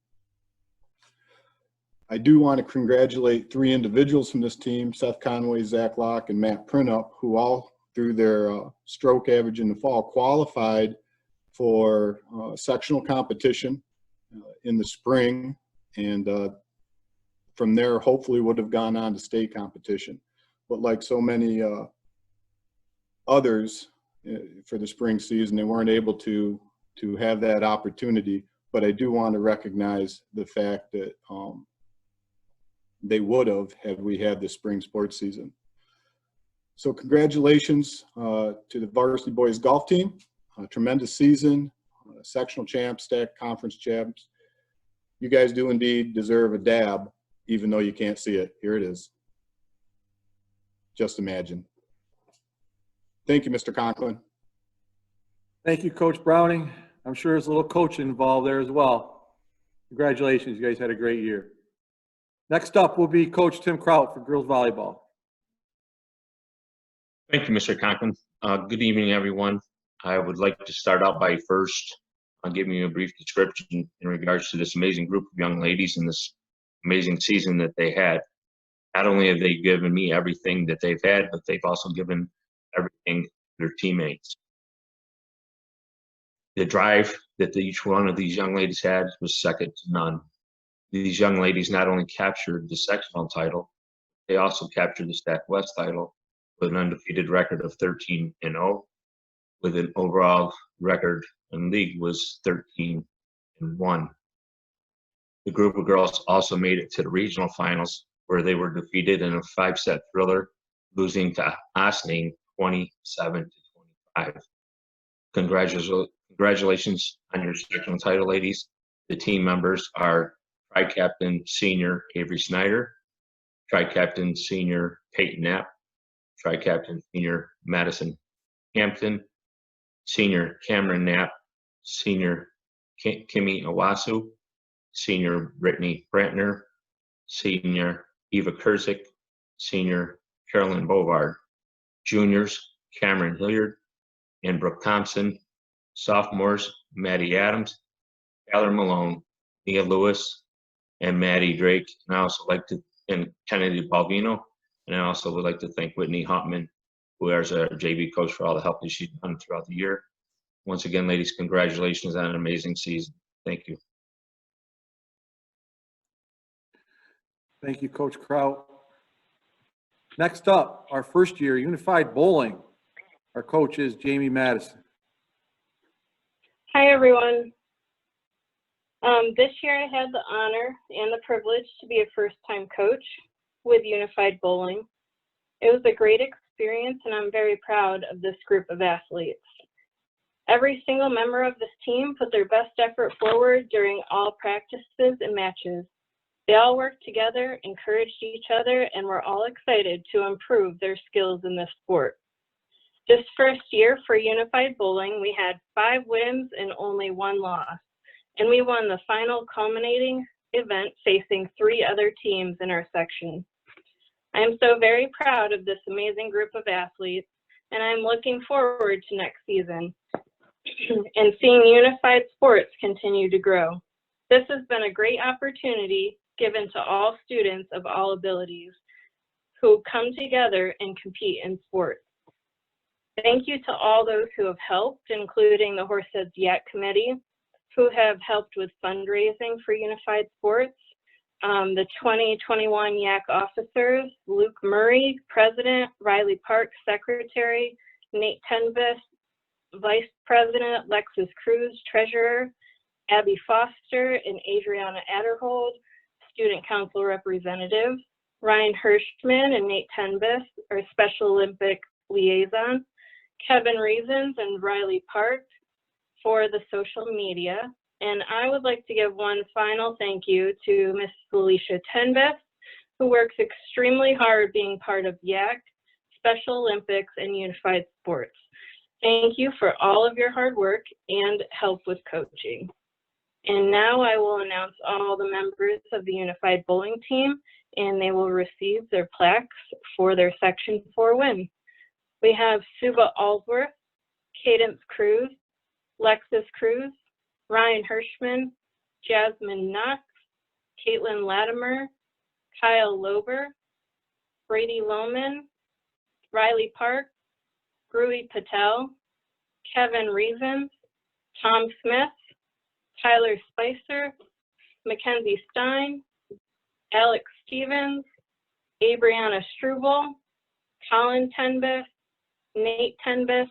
I do want to congratulate 3 individuals from this team, Seth Conway, Zach Locke, and Matt Printup, who all, through their stroke average in the fall, qualified for sectional competition in the spring, and from there hopefully would have gone on to state competition. But like so many others for the spring season, they weren't able to have that opportunity. But I do want to recognize the fact that they would have had we had the spring sports season. So congratulations to the varsity boys golf team. A tremendous season, sectional champs, Stack Conference champs. You guys do indeed deserve a dab, even though you can't see it. Here it is. Just imagine. Thank you, Mr. Conklin. Thank you, Coach Browning. I'm sure there's a little coaching involved there as well. Congratulations, you guys had a great year. Next up will be Coach Tim Kraut for girls volleyball. Thank you, Mr. Conklin. Good evening, everyone. I would like to start out by first giving you a brief description in regards to this amazing group of young ladies and this amazing season that they had. Not only have they given me everything that they've had, but they've also given everything to their teammates. The drive that each one of these young ladies had was second to none. These young ladies not only captured the sectional title, they also captured the Stack West title with an undefeated record of 13-0, with an overall record in league was 13-1. The group of girls also made it to the regional finals, where they were defeated in a 5-set thriller, losing to Osning 27-25. Congratulations on your sectional title, ladies. The team members are Tri-Captain Senior Avery Snyder, Tri-Captain Senior Peyton Knapp, Tri-Captain Senior Madison Hampton, Senior Cameron Knapp, Senior Kimmy Owasu, Senior Brittany Brantner, Senior Eva Kurzik, Senior Carolyn Bovard, Juniors Cameron Hilliard and Brooke Thompson, Sophomores Maddie Adams, Tyler Malone, Nia Lewis, and Maddie Drake. And I also like to, and Kennedy Balvino, and I also would like to thank Whitney Huntman, who is our JV coach, for all the help that she's done throughout the year. Once again, ladies, congratulations on an amazing season. Thank you. Thank you, Coach Kraut. Next up, our first year Unified Bowling. Our coach is Jamie Madison. Hi, everyone. This year I had the honor and the privilege to be a first-time coach with Unified Bowling. It was a great experience, and I'm very proud of this group of athletes. Every single member of this team put their best effort forward during all practices and matches. They all worked together, encouraged each other, and were all excited to improve their skills in this sport. This first year for Unified Bowling, we had 5 wins and only 1 loss, and we won the final culminating event facing 3 other teams in our section. I am so very proud of this amazing group of athletes, and I'm looking forward to next season and seeing Unified Sports continue to grow. This has been a great opportunity given to all students of all abilities who come together and compete in sports. Thank you to all those who have helped, including the Horseheads Yak Committee, who have helped with fundraising for Unified Sports, the 2021 Yak officers, Luke Murray, President, Riley Park, Secretary, Nate Tenvis, Vice President, Lexus Cruz, Treasurer, Abby Foster, and Adriana Adderhold, Student Council Representative, Ryan Hirschman and Nate Tenvis, our Special Olympic liaison, Kevin Reasons and Riley Park for the social media. And I would like to give one final thank you to Miss Felicia Tenvis, who works extremely hard being part of YAC, Special Olympics, and Unified Sports. Thank you for all of your hard work and help with coaching. And now I will announce all the members of the Unified Bowling team, and they will receive their plaques for their Section 4 win. We have Suba Allsworth, Cadence Cruz, Lexus Cruz, Ryan Hirschman, Jasmine Knox, Caitlin Latimer, Kyle Lober, Brady Lohman, Riley Park, Rui Patel, Kevin Reasons, Tom Smith, Tyler Spicer, Mackenzie Stein, Alex Stevens, Abriana Struble, Colin Tenbis, Nate Tenbis,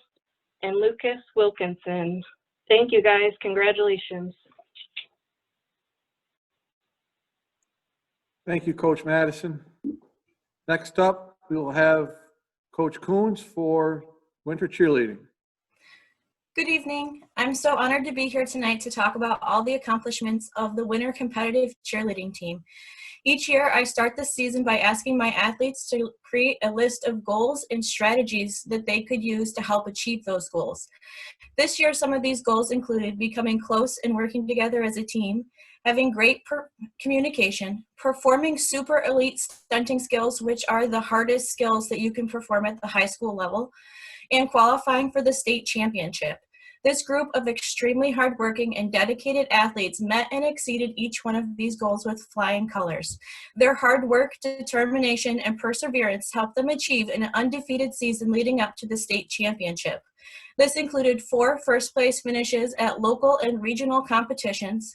and Lucas Wilkinson. Thank you, guys. Congratulations. Thank you, Coach Madison. Next up, we will have Coach Coons for winter cheerleading. Good evening. I'm so honored to be here tonight to talk about all the accomplishments of the winter competitive cheerleading team. Each year, I start the season by asking my athletes to create a list of goals and strategies that they could use to help achieve those goals. This year, some of these goals included becoming close and working together as a team, having great communication, performing super elite stunting skills, which are the hardest skills that you can perform at the high school level, and qualifying for the state championship. This group of extremely hardworking and dedicated athletes met and exceeded each one of these goals with flying colors. Their hard work, determination, and perseverance helped them achieve an undefeated season leading up to the state championship. This included 4 first-place finishes at local and regional competitions,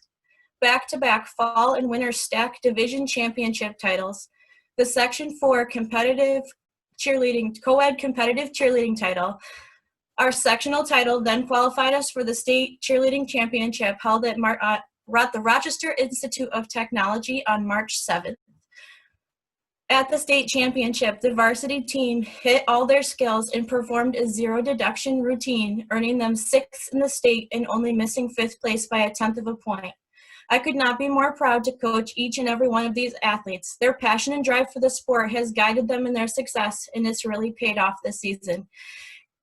back-to-back fall and winter stack division championship titles, the Section 4 competitive cheerleading, co-ed competitive cheerleading title. Our sectional title then qualified us for the state cheerleading championship held at the Rochester Institute of Technology on March 7th. At the state championship, the varsity team hit all their skills and performed a zero deduction routine, earning them 6th in the state and only missing 5th place by a 10th of a point. I could not be more proud to coach each and every one of these athletes. Their passion and drive for the sport has guided them in their success, and it's really paid off this season.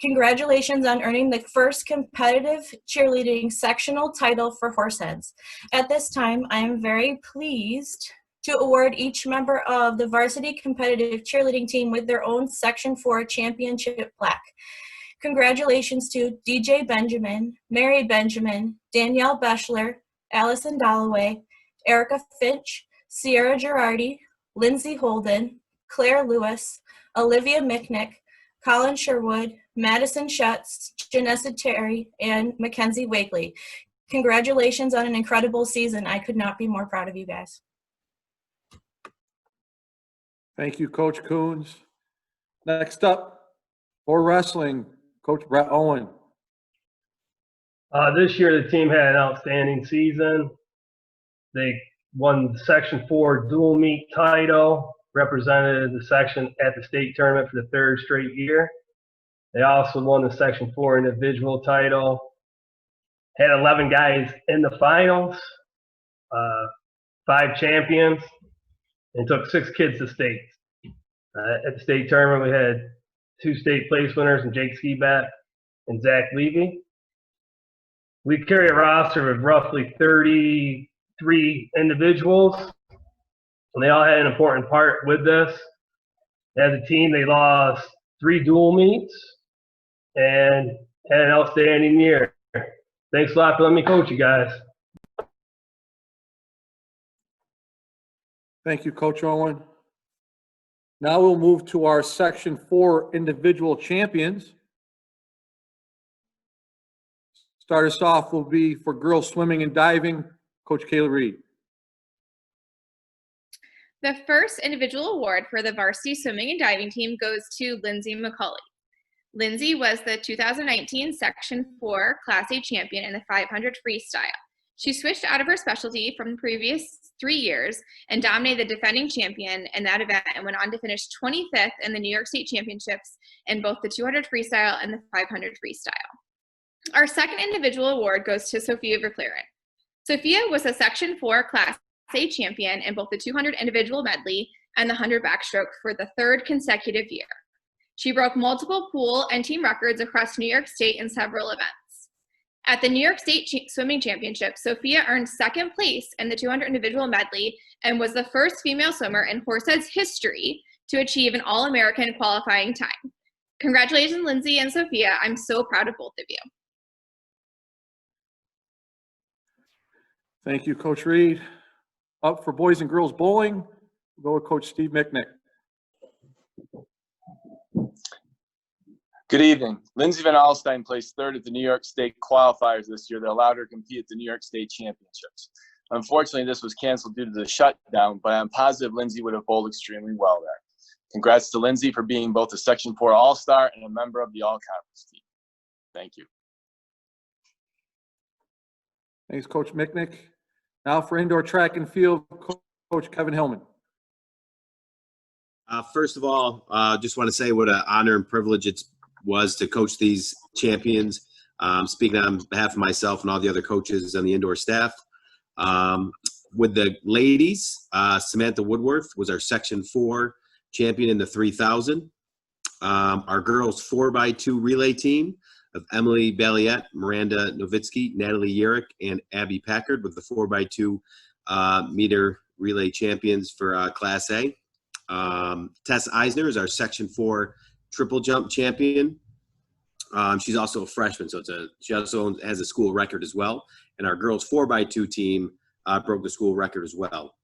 Congratulations on earning the first competitive cheerleading sectional title for Horseheads. At this time, I am very pleased to award each member of the varsity competitive cheerleading team with their own Section 4 championship plaque. Congratulations to DJ Benjamin, Mary Benjamin, Danielle Beschler, Allison Dalloway, Erica Finch, Sierra Girardi, Lindsay Holden, Claire Lewis, Olivia Micknick, Colin Sherwood, Madison Schutz, Janessa Terry, and Mackenzie Wakely. Congratulations on an incredible season. I could not be more proud of you guys. Thank you, Coach Coons. Next up, for wrestling, Coach Brett Owen. This year, the team had an outstanding season. They won the Section 4 dual meet title, represented the section at the state tournament for the 3rd straight year. They also won the Section 4 individual title, had 11 guys in the finals, 5 champions, and took 6 kids to state. At the state tournament, we had 2 state place winners, and Jake Skibat and Zach Levy. We carry a roster of roughly 33 individuals, and they all had an important part with this. As a team, they lost 3 dual meets and had an outstanding year. Thanks a lot for letting me coach you guys. Thank you, Coach Owen. Now we'll move to our Section 4 individual champions. Start us off will be for girls swimming and diving, Coach Kayla Reed. The first individual award for the varsity swimming and diving team goes to Lindsay McCauley. Lindsay was the 2019 Section 4 Class A champion in the 500 freestyle. She switched out of her specialty from the previous 3 years and dominated the defending champion in that event and went on to finish 25th in the New York State Championships in both the 200 freestyle and the 500 freestyle. Our second individual award goes to Sophia Verclaren. Sophia was a Section 4 Class A champion in both the 200 individual medley and the 100 backstroke for the 3rd consecutive year. She broke multiple pool and team records across New York State in several events. At the New York State Swimming Championship, Sophia earned 2nd place in the 200 individual medley and was the first female swimmer in Horseheads history to achieve an All-American qualifying time. Congratulations, Lindsay and Sophia. I'm so proud of both of you. Thank you, Coach Reed. Up for boys and girls bowling, we'll go with Coach Steve Micknick. Good evening. Lindsay Van Alstyne placed 3rd at the New York State qualifiers this year that allowed her to compete at the New York State Championships. Unfortunately, this was canceled due to the shutdown, but I'm positive Lindsay would have bowled extremely well there. Congrats to Lindsay for being both a Section 4 All-Star and a member of the All-Conference team. Thank you. Thanks, Coach Micknick. Now for indoor track and field, Coach Kevin Hillman. First of all, just want to say what an honor and privilege it was to coach these champions. Speaking on behalf of myself and all the other coaches and the indoor staff, with the ladies, Samantha Woodworth was our Section 4 champion in the 3,000. Our girls 4x2 relay team of Emily Balliette, Miranda Novitsky, Natalie Yerrick, and Abby Packard with the 4x2 meter relay champions for Class A. Tess Eisner is our Section 4 triple jump champion. She's also a freshman, so she also has a school record as well. And our girls 4x2 team broke the school record as well.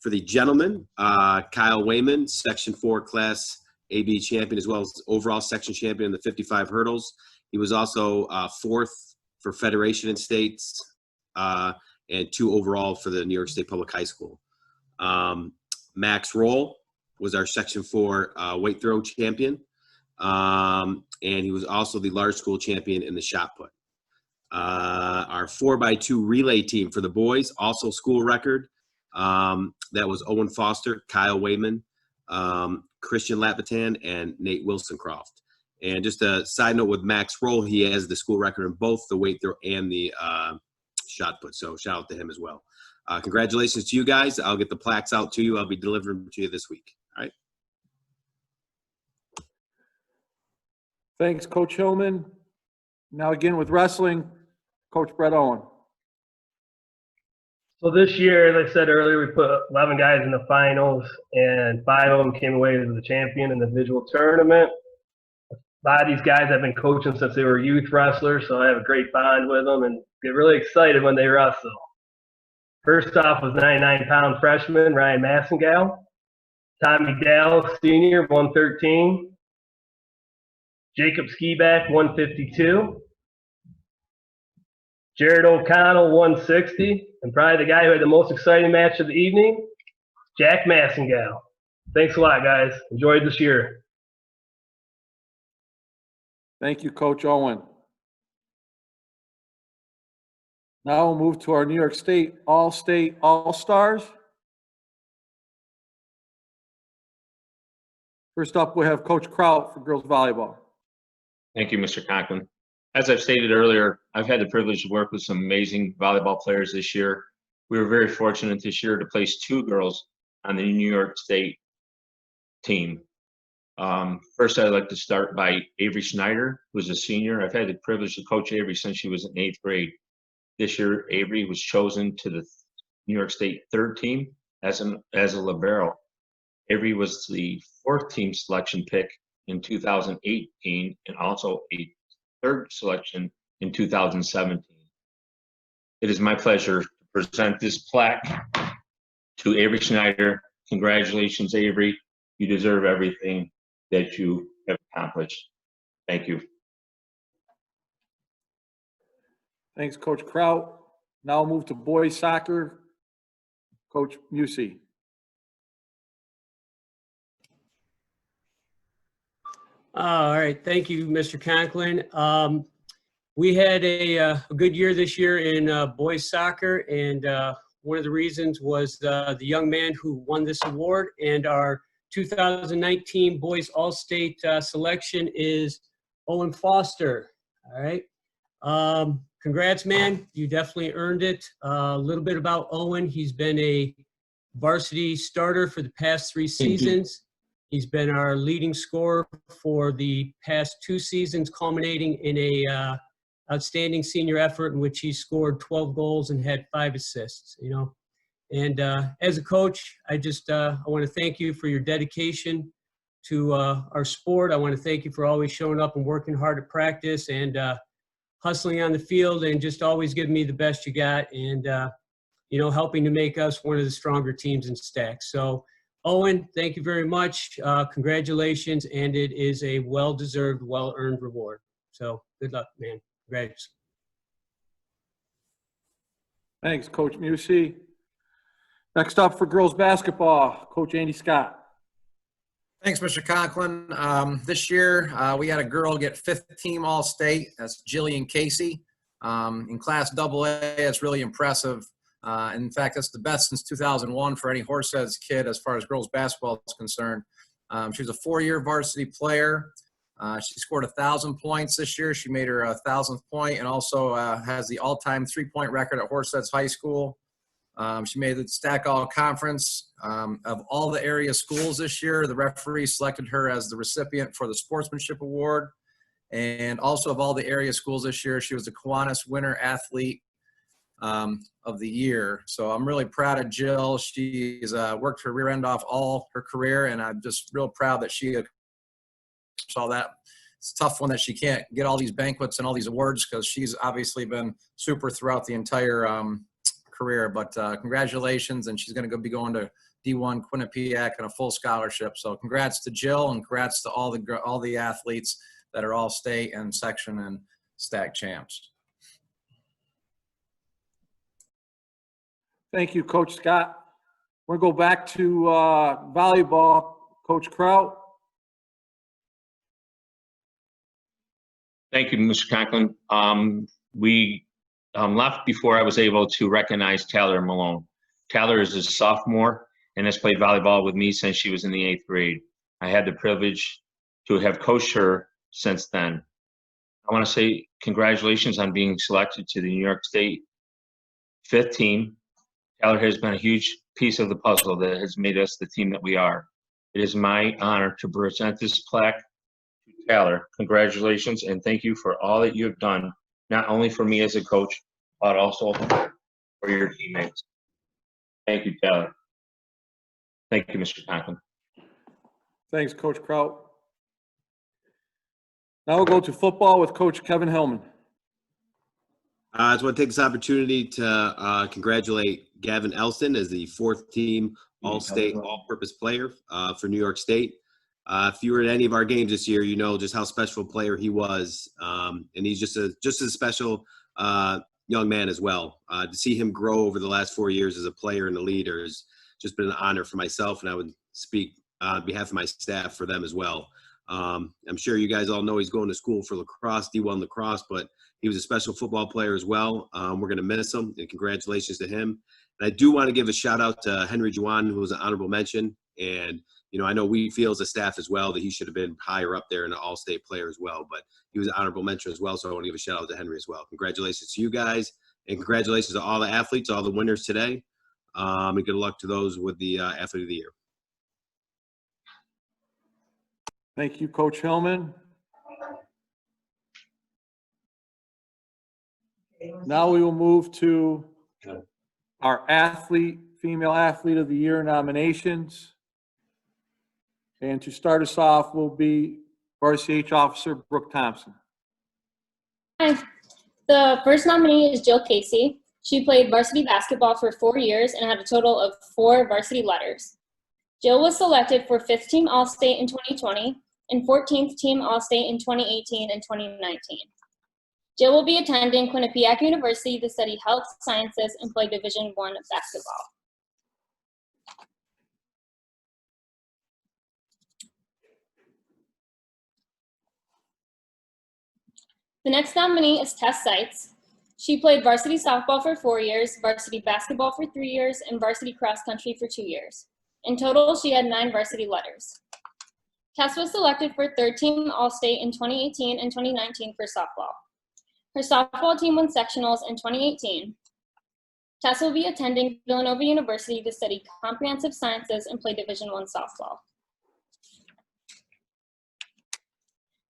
For the gentlemen, Kyle Wayman, Section 4 Class AB champion, as well as overall section champion in the 55 hurdles. He was also fourth for Federation and States and 2 overall for the New York State Public High School. Max Roll was our Section 4 weight throw champion. And he was also the large school champion in the shot put. Our 4x2 relay team for the boys, also school record. That was Owen Foster, Kyle Wayman, Christian Lapatan, and Nate Wilsoncroft. And just a side note with Max Roll, he has the school record in both the weight throw and the shot put. So shout out to him as well. Congratulations to you guys. I'll get the plaques out to you. I'll be delivering them to you this week. All right. Thanks, Coach Hillman. Now again with wrestling, Coach Brett Owen. So this year, as I said earlier, we put 11 guys in the finals, and 5 of them came away as the champion in the individual tournament. A lot of these guys I've been coaching since they were youth wrestlers, so I have a great bond with them and get really excited when they wrestle. First off was 99-pound freshman Ryan Massengale, Tommy Dell, senior, 113, Jacob Skiback, 152, Jared O'Connell, 160, and probably the guy who had the most exciting match of the evening, Jack Massengale. Thanks a lot, guys. Enjoyed this year. Thank you, Coach Owen. Now we'll move to our New York State All-Stars. First up, we have Coach Kraut for girls volleyball. Thank you, Mr. Conklin. As I've stated earlier, I've had the privilege to work with some amazing volleyball players this year. We were very fortunate this year to place 2 girls on the New York State team. First, I'd like to start by Avery Schneider, who's a senior. I've had the privilege to coach Avery since she was in 8th grade. This year, Avery was chosen to the New York State 3rd team as a libero. Avery was the 4th team selection pick in 2018 and also a 3rd selection in 2017. It is my pleasure to present this plaque to Avery Schneider. Congratulations, Avery. You deserve everything that you have accomplished. Thank you. Thanks, Coach Kraut. Now we'll move to boys soccer. Coach Musey. All right, thank you, Mr. Conklin. We had a good year this year in boys soccer, and one of the reasons was the young man who won this award, and our 2019 Boys All-State selection is Owen Foster. All right. Congrats, man. You definitely earned it. A little bit about Owen. He's been a varsity starter for the past 3 seasons. He's been our leading scorer for the past 2 seasons, culminating in a outstanding senior effort in which he scored 12 goals and had 5 assists, you know. And as a coach, I want to thank you for your dedication to our sport. I want to thank you for always showing up and working hard at practice and hustling on the field and just always giving me the best you got and, you know, helping to make us one of the stronger teams in Stack. So, Owen, thank you very much. Congratulations, and it is a well-deserved, well-earned reward. So good luck, man. Congrats. Thanks, Coach Musey. Next up for girls basketball, Coach Andy Scott. Thanks, Mr. Conklin. This year, we had a girl get 5th team All-State. That's Jillian Casey. In Class AA, it's really impressive. In fact, that's the best since 2001 for any Horseheads kid as far as girls basketball is concerned. She was a 4-year varsity player. She scored 1,000 points this year. She made her 1,000th point, and also has the all-time three-point record at Horseheads High School. She made the Stack All Conference. Of all the area schools this year, the referee selected her as the recipient for the Sportsmanship Award. And also of all the area schools this year, she was the Kiwanis Winter Athlete of the Year. So I'm really proud of Jill. She's worked her rear end off all her career, and I'm just real proud that she saw that. It's a tough one that she can't get all these banquets and all these awards because she's obviously been super throughout the entire career. But congratulations, and she's going to be going to D1 Quinnipiac and a full scholarship. So congrats to Jill, and congrats to all the athletes that are all state and section and stack champs. Thank you, Coach Scott. We're going to go back to volleyball. Coach Kraut. Thank you, Mr. Conklin. We left before I was able to recognize Taylor Malone. Taylor is a sophomore and has played volleyball with me since she was in the 8th grade. I had the privilege to have coached her since then. I want to say congratulations on being selected to the New York State 5th team. Taylor has been a huge piece of the puzzle that has made us the team that we are. It is my honor to present this plaque to Taylor. Congratulations, and thank you for all that you have done, not only for me as a coach, but also for your teammates. Thank you, Taylor. Thank you, Mr. Conklin. Thanks, Coach Kraut. Now we'll go to football with Coach Kevin Hellman. I just want to take this opportunity to congratulate Gavin Elston as the 4th team All-State All-Purpose Player for New York State. If you were at any of our games this year, you know just how special a player he was, and he's just a special young man as well. To see him grow over the last 4 years as a player and a leader has just been an honor for myself, and I would speak on behalf of my staff for them as well. I'm sure you guys all know he's going to school for lacrosse, D1 lacrosse, but he was a special football player as well. We're going to miss him, and congratulations to him. And I do want to give a shout out to Henry Juwan, who was an honorable mention. And, you know, I know we feel as a staff as well that he should have been higher up there and an all-state player as well, but he was an honorable mention as well. So I want to give a shout out to Henry as well. Congratulations to you guys, and congratulations to all the athletes, all the winners today. And good luck to those with the Athlete of the Year. Thank you, Coach Hellman. Now we will move to our female athlete of the year nominations. And to start us off will be Varsity H officer Brooke Thompson. Hi. The first nominee is Jill Casey. She played varsity basketball for 4 years and had a total of 4 varsity letters. Jill was selected for 5th team All-State in 2020 and 14th team All-State in 2018 and 2019. Jill will be attending Quinnipiac University to study health sciences and play Division I basketball. The next nominee is Tess Seitz. She played varsity softball for 4 years, varsity basketball for 3 years, and varsity cross country for 2 years. In total, she had 9 varsity letters. Tess was selected for 3rd team All-State in 2018 and 2019 for softball. Her softball team won sectionals in 2018. Tess will be attending Villanova University to study comprehensive sciences and play Division I softball.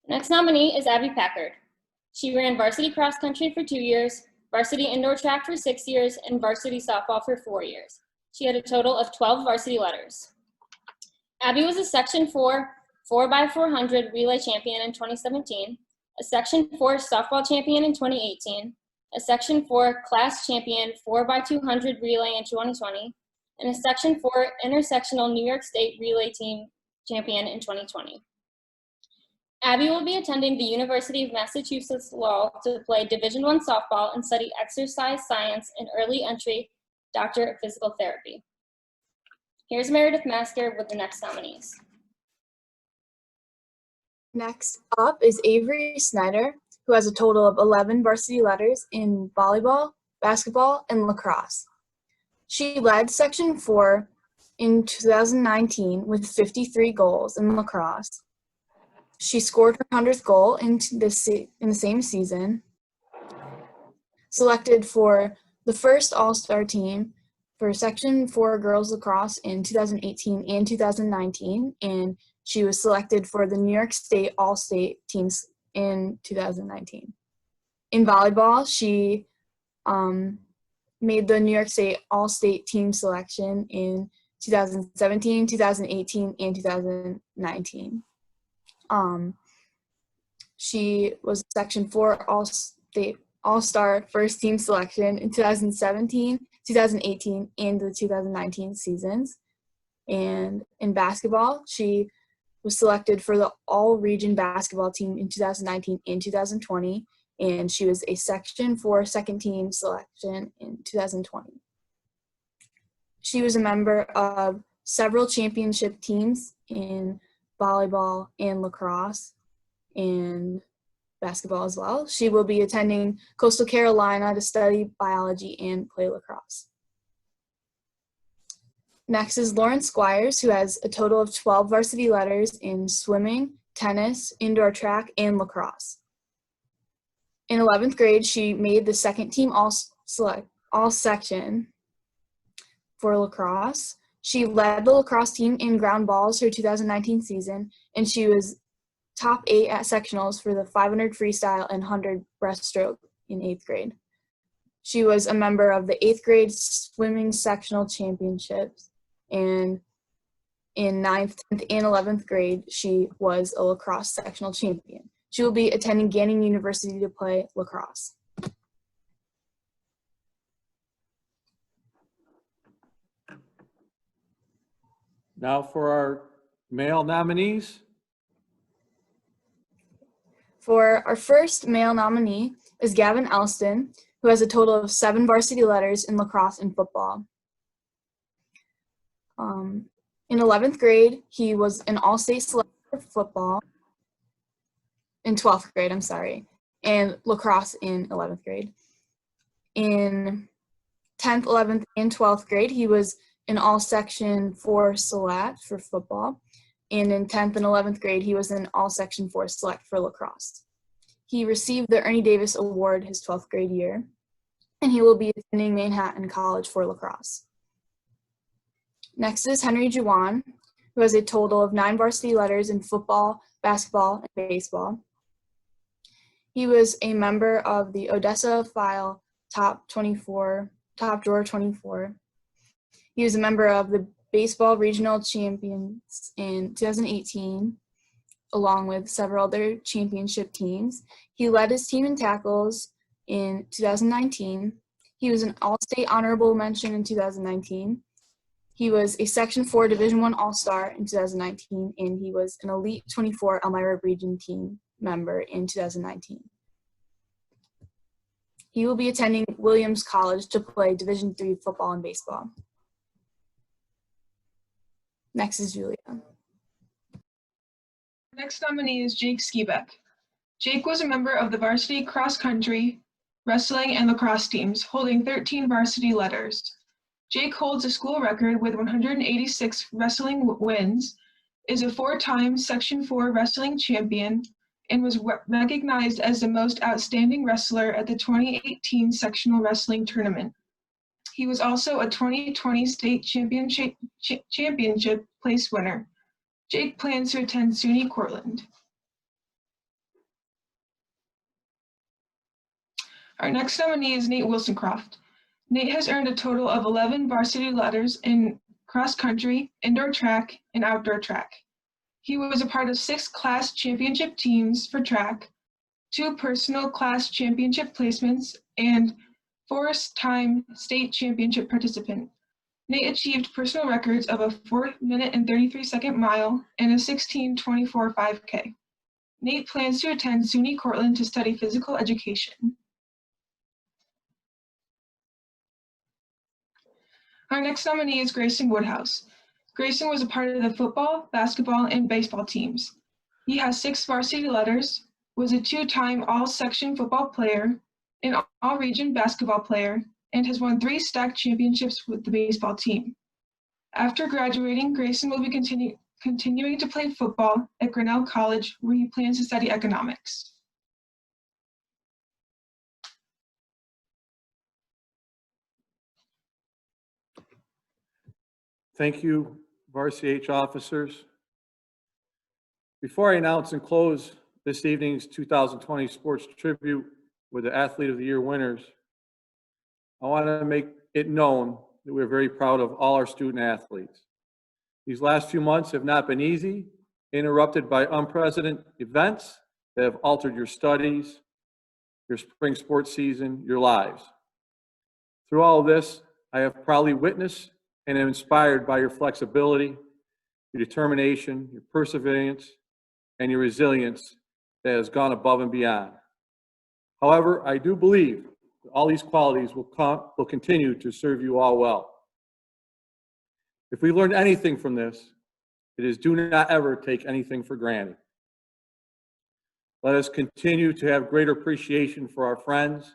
The next nominee is Abby Packard. She ran varsity cross country for 2 years, varsity indoor track for 6 years, and varsity softball for 4 years. She had a total of 12 varsity letters. Abby was a Section 4 4x400 relay champion in 2017, a Section 4 softball champion in 2018, a Section 4 class champion 4x200 relay in 2020, and a Section 4 intersectional New York State relay team champion in 2020. Abby will be attending the University of Massachusetts Lowell to play Division I softball and study exercise science and early entry Doctor of Physical Therapy. Here's Meredith Masker with the next nominees. Next up is Avery Snyder, who has a total of 11 varsity letters in volleyball, basketball, and lacrosse. She led Section 4 in 2019 with 53 goals in lacrosse. She scored her 100th goal in the same season. Selected for the first All-Star team for Section 4 girls lacrosse in 2018 and 2019, and she was selected for the New York State All-State teams in 2019. In volleyball, she made the New York State All-State team selection in 2017, 2018, and 2019. She was Section 4 All-State All-Star first team selection in 2017, 2018, and the 2019 seasons. And in basketball, she was selected for the all-region basketball team in 2019 and 2020, and she was a Section 4 second team selection in 2020. She was a member of several championship teams in volleyball and lacrosse and basketball as well. She will be attending Coastal Carolina to study biology and play lacrosse. Next is Lauren Squires, who has a total of 12 varsity letters in swimming, tennis, indoor track, and lacrosse. In 11th grade, she made the second team all-section for lacrosse. She led the lacrosse team in ground balls her 2019 season, and she was top 8 at sectionals for the 500 freestyle and 100 breaststroke in 8th grade. She was a member of the 8th grade swimming sectional championships, and in 9th, 10th, and 11th grade, she was a lacrosse sectional champion. She will be attending Gannon University to play lacrosse. Now for our male nominees. For our first male nominee is Gavin Elston, who has a total of 7 varsity letters in lacrosse and football. In 11th grade, he was an all-state selector for football. In 12th grade, I'm sorry, and lacrosse in 11th grade. In 10th, 11th, and 12th grade, he was an all-section 4 select for football. And in 10th and 11th grade, he was an all-section 4 select for lacrosse. He received the Ernie Davis Award his 12th grade year, and he will be attending Manhattan College for lacrosse. Next is Henry Juwan, who has a total of 9 varsity letters in football, basketball, and baseball. He was a member of the Odessa File Top Drawer 24. He was a member of the Baseball Regional Champions in 2018, along with several other championship teams. He led his team in tackles in 2019. He was an All-State Honorable Mention in 2019. He was a Section 4 Division I All-Star in 2019, and he was an Elite 24 Elmira Region team member in 2019. He will be attending Williams College to play Division III football and baseball. Next is Julia. Next nominee is Jake Skibeck. Jake was a member of the varsity cross country, wrestling, and lacrosse teams, holding 13 varsity letters. Jake holds a school record with 186 wrestling wins, is a 4-time Section 4 wrestling champion, and was recognized as the most outstanding wrestler at the 2018 Sectional Wrestling Tournament. He was also a 2020 state championship place winner. Jake plans to attend SUNY Cortland. Our next nominee is Nate Wilsoncroft. Nate has earned a total of 11 varsity letters in cross country, indoor track, and outdoor track. He was a part of 6 class championship teams for track, 2 personal class championship placements, and 4-time state championship participant. Nate achieved personal records of a 4-minute and 33-second mile and a 16:24 5K. Nate plans to attend SUNY Cortland to study physical education. Our next nominee is Grayson Woodhouse. Grayson was a part of the football, basketball, and baseball teams. He has 6 varsity letters, was a 2-time all-section football player, an all-region basketball player, and has won 3 stack championships with the baseball team. After graduating, Grayson will be continuing to play football at Grinnell College, where he plans to study economics. Thank you, Varsity H officers. Before I announce and close this evening's 2020 Sports Tribute with the Athlete of the Year winners, I want to make it known that we're very proud of all our student athletes. These last few months have not been easy, interrupted by unprecedented events that have altered your studies, your spring sports season, your lives. Through all of this, I have proudly witnessed and am inspired by your flexibility, your determination, your perseverance, and your resilience that has gone above and beyond. However, I do believe that all these qualities will continue to serve you all well. If we learned anything from this, it is do not ever take anything for granted. Let us continue to have greater appreciation for our friends,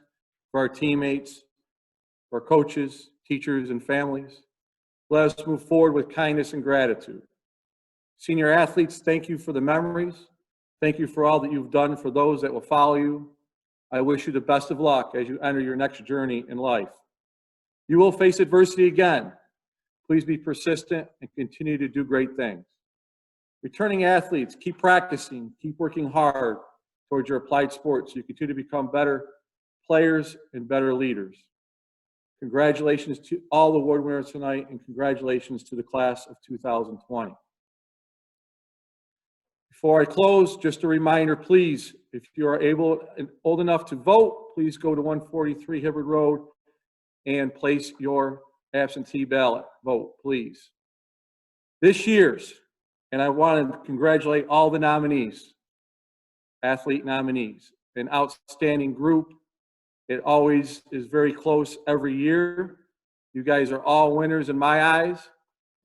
for our teammates, for our coaches, teachers, and families. Let us move forward with kindness and gratitude. Senior athletes, thank you for the memories. Thank you for all that you've done for those that will follow you. I wish you the best of luck as you enter your next journey in life. You will face adversity again. Please be persistent and continue to do great things. Returning athletes, keep practicing, keep working hard towards your applied sports so you continue to become better players and better leaders. Congratulations to all the award winners tonight, and congratulations to the class of 2020. Before I close, just a reminder, please, if you are able and old enough to vote, please go to 143 Hibbard Road and place your absentee ballot. Vote, please. This year's, and I want to congratulate all the nominees, athlete nominees, an outstanding group. It always is very close every year. You guys are all winners in my eyes.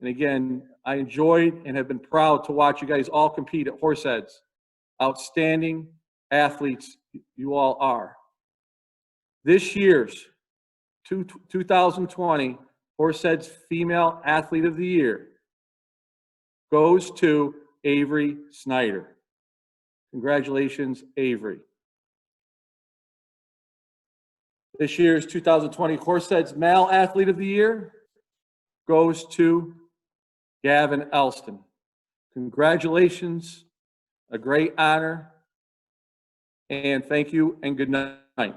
And again, I enjoyed and have been proud to watch you guys all compete at Horseheads. Outstanding athletes you all are. This year's 2020 Horseheads Female Athlete of the Year goes to Avery Snyder. Congratulations, Avery. This year's 2020 Horseheads Male Athlete of the Year goes to Gavin Elston. Congratulations, a great honor, and thank you and good night.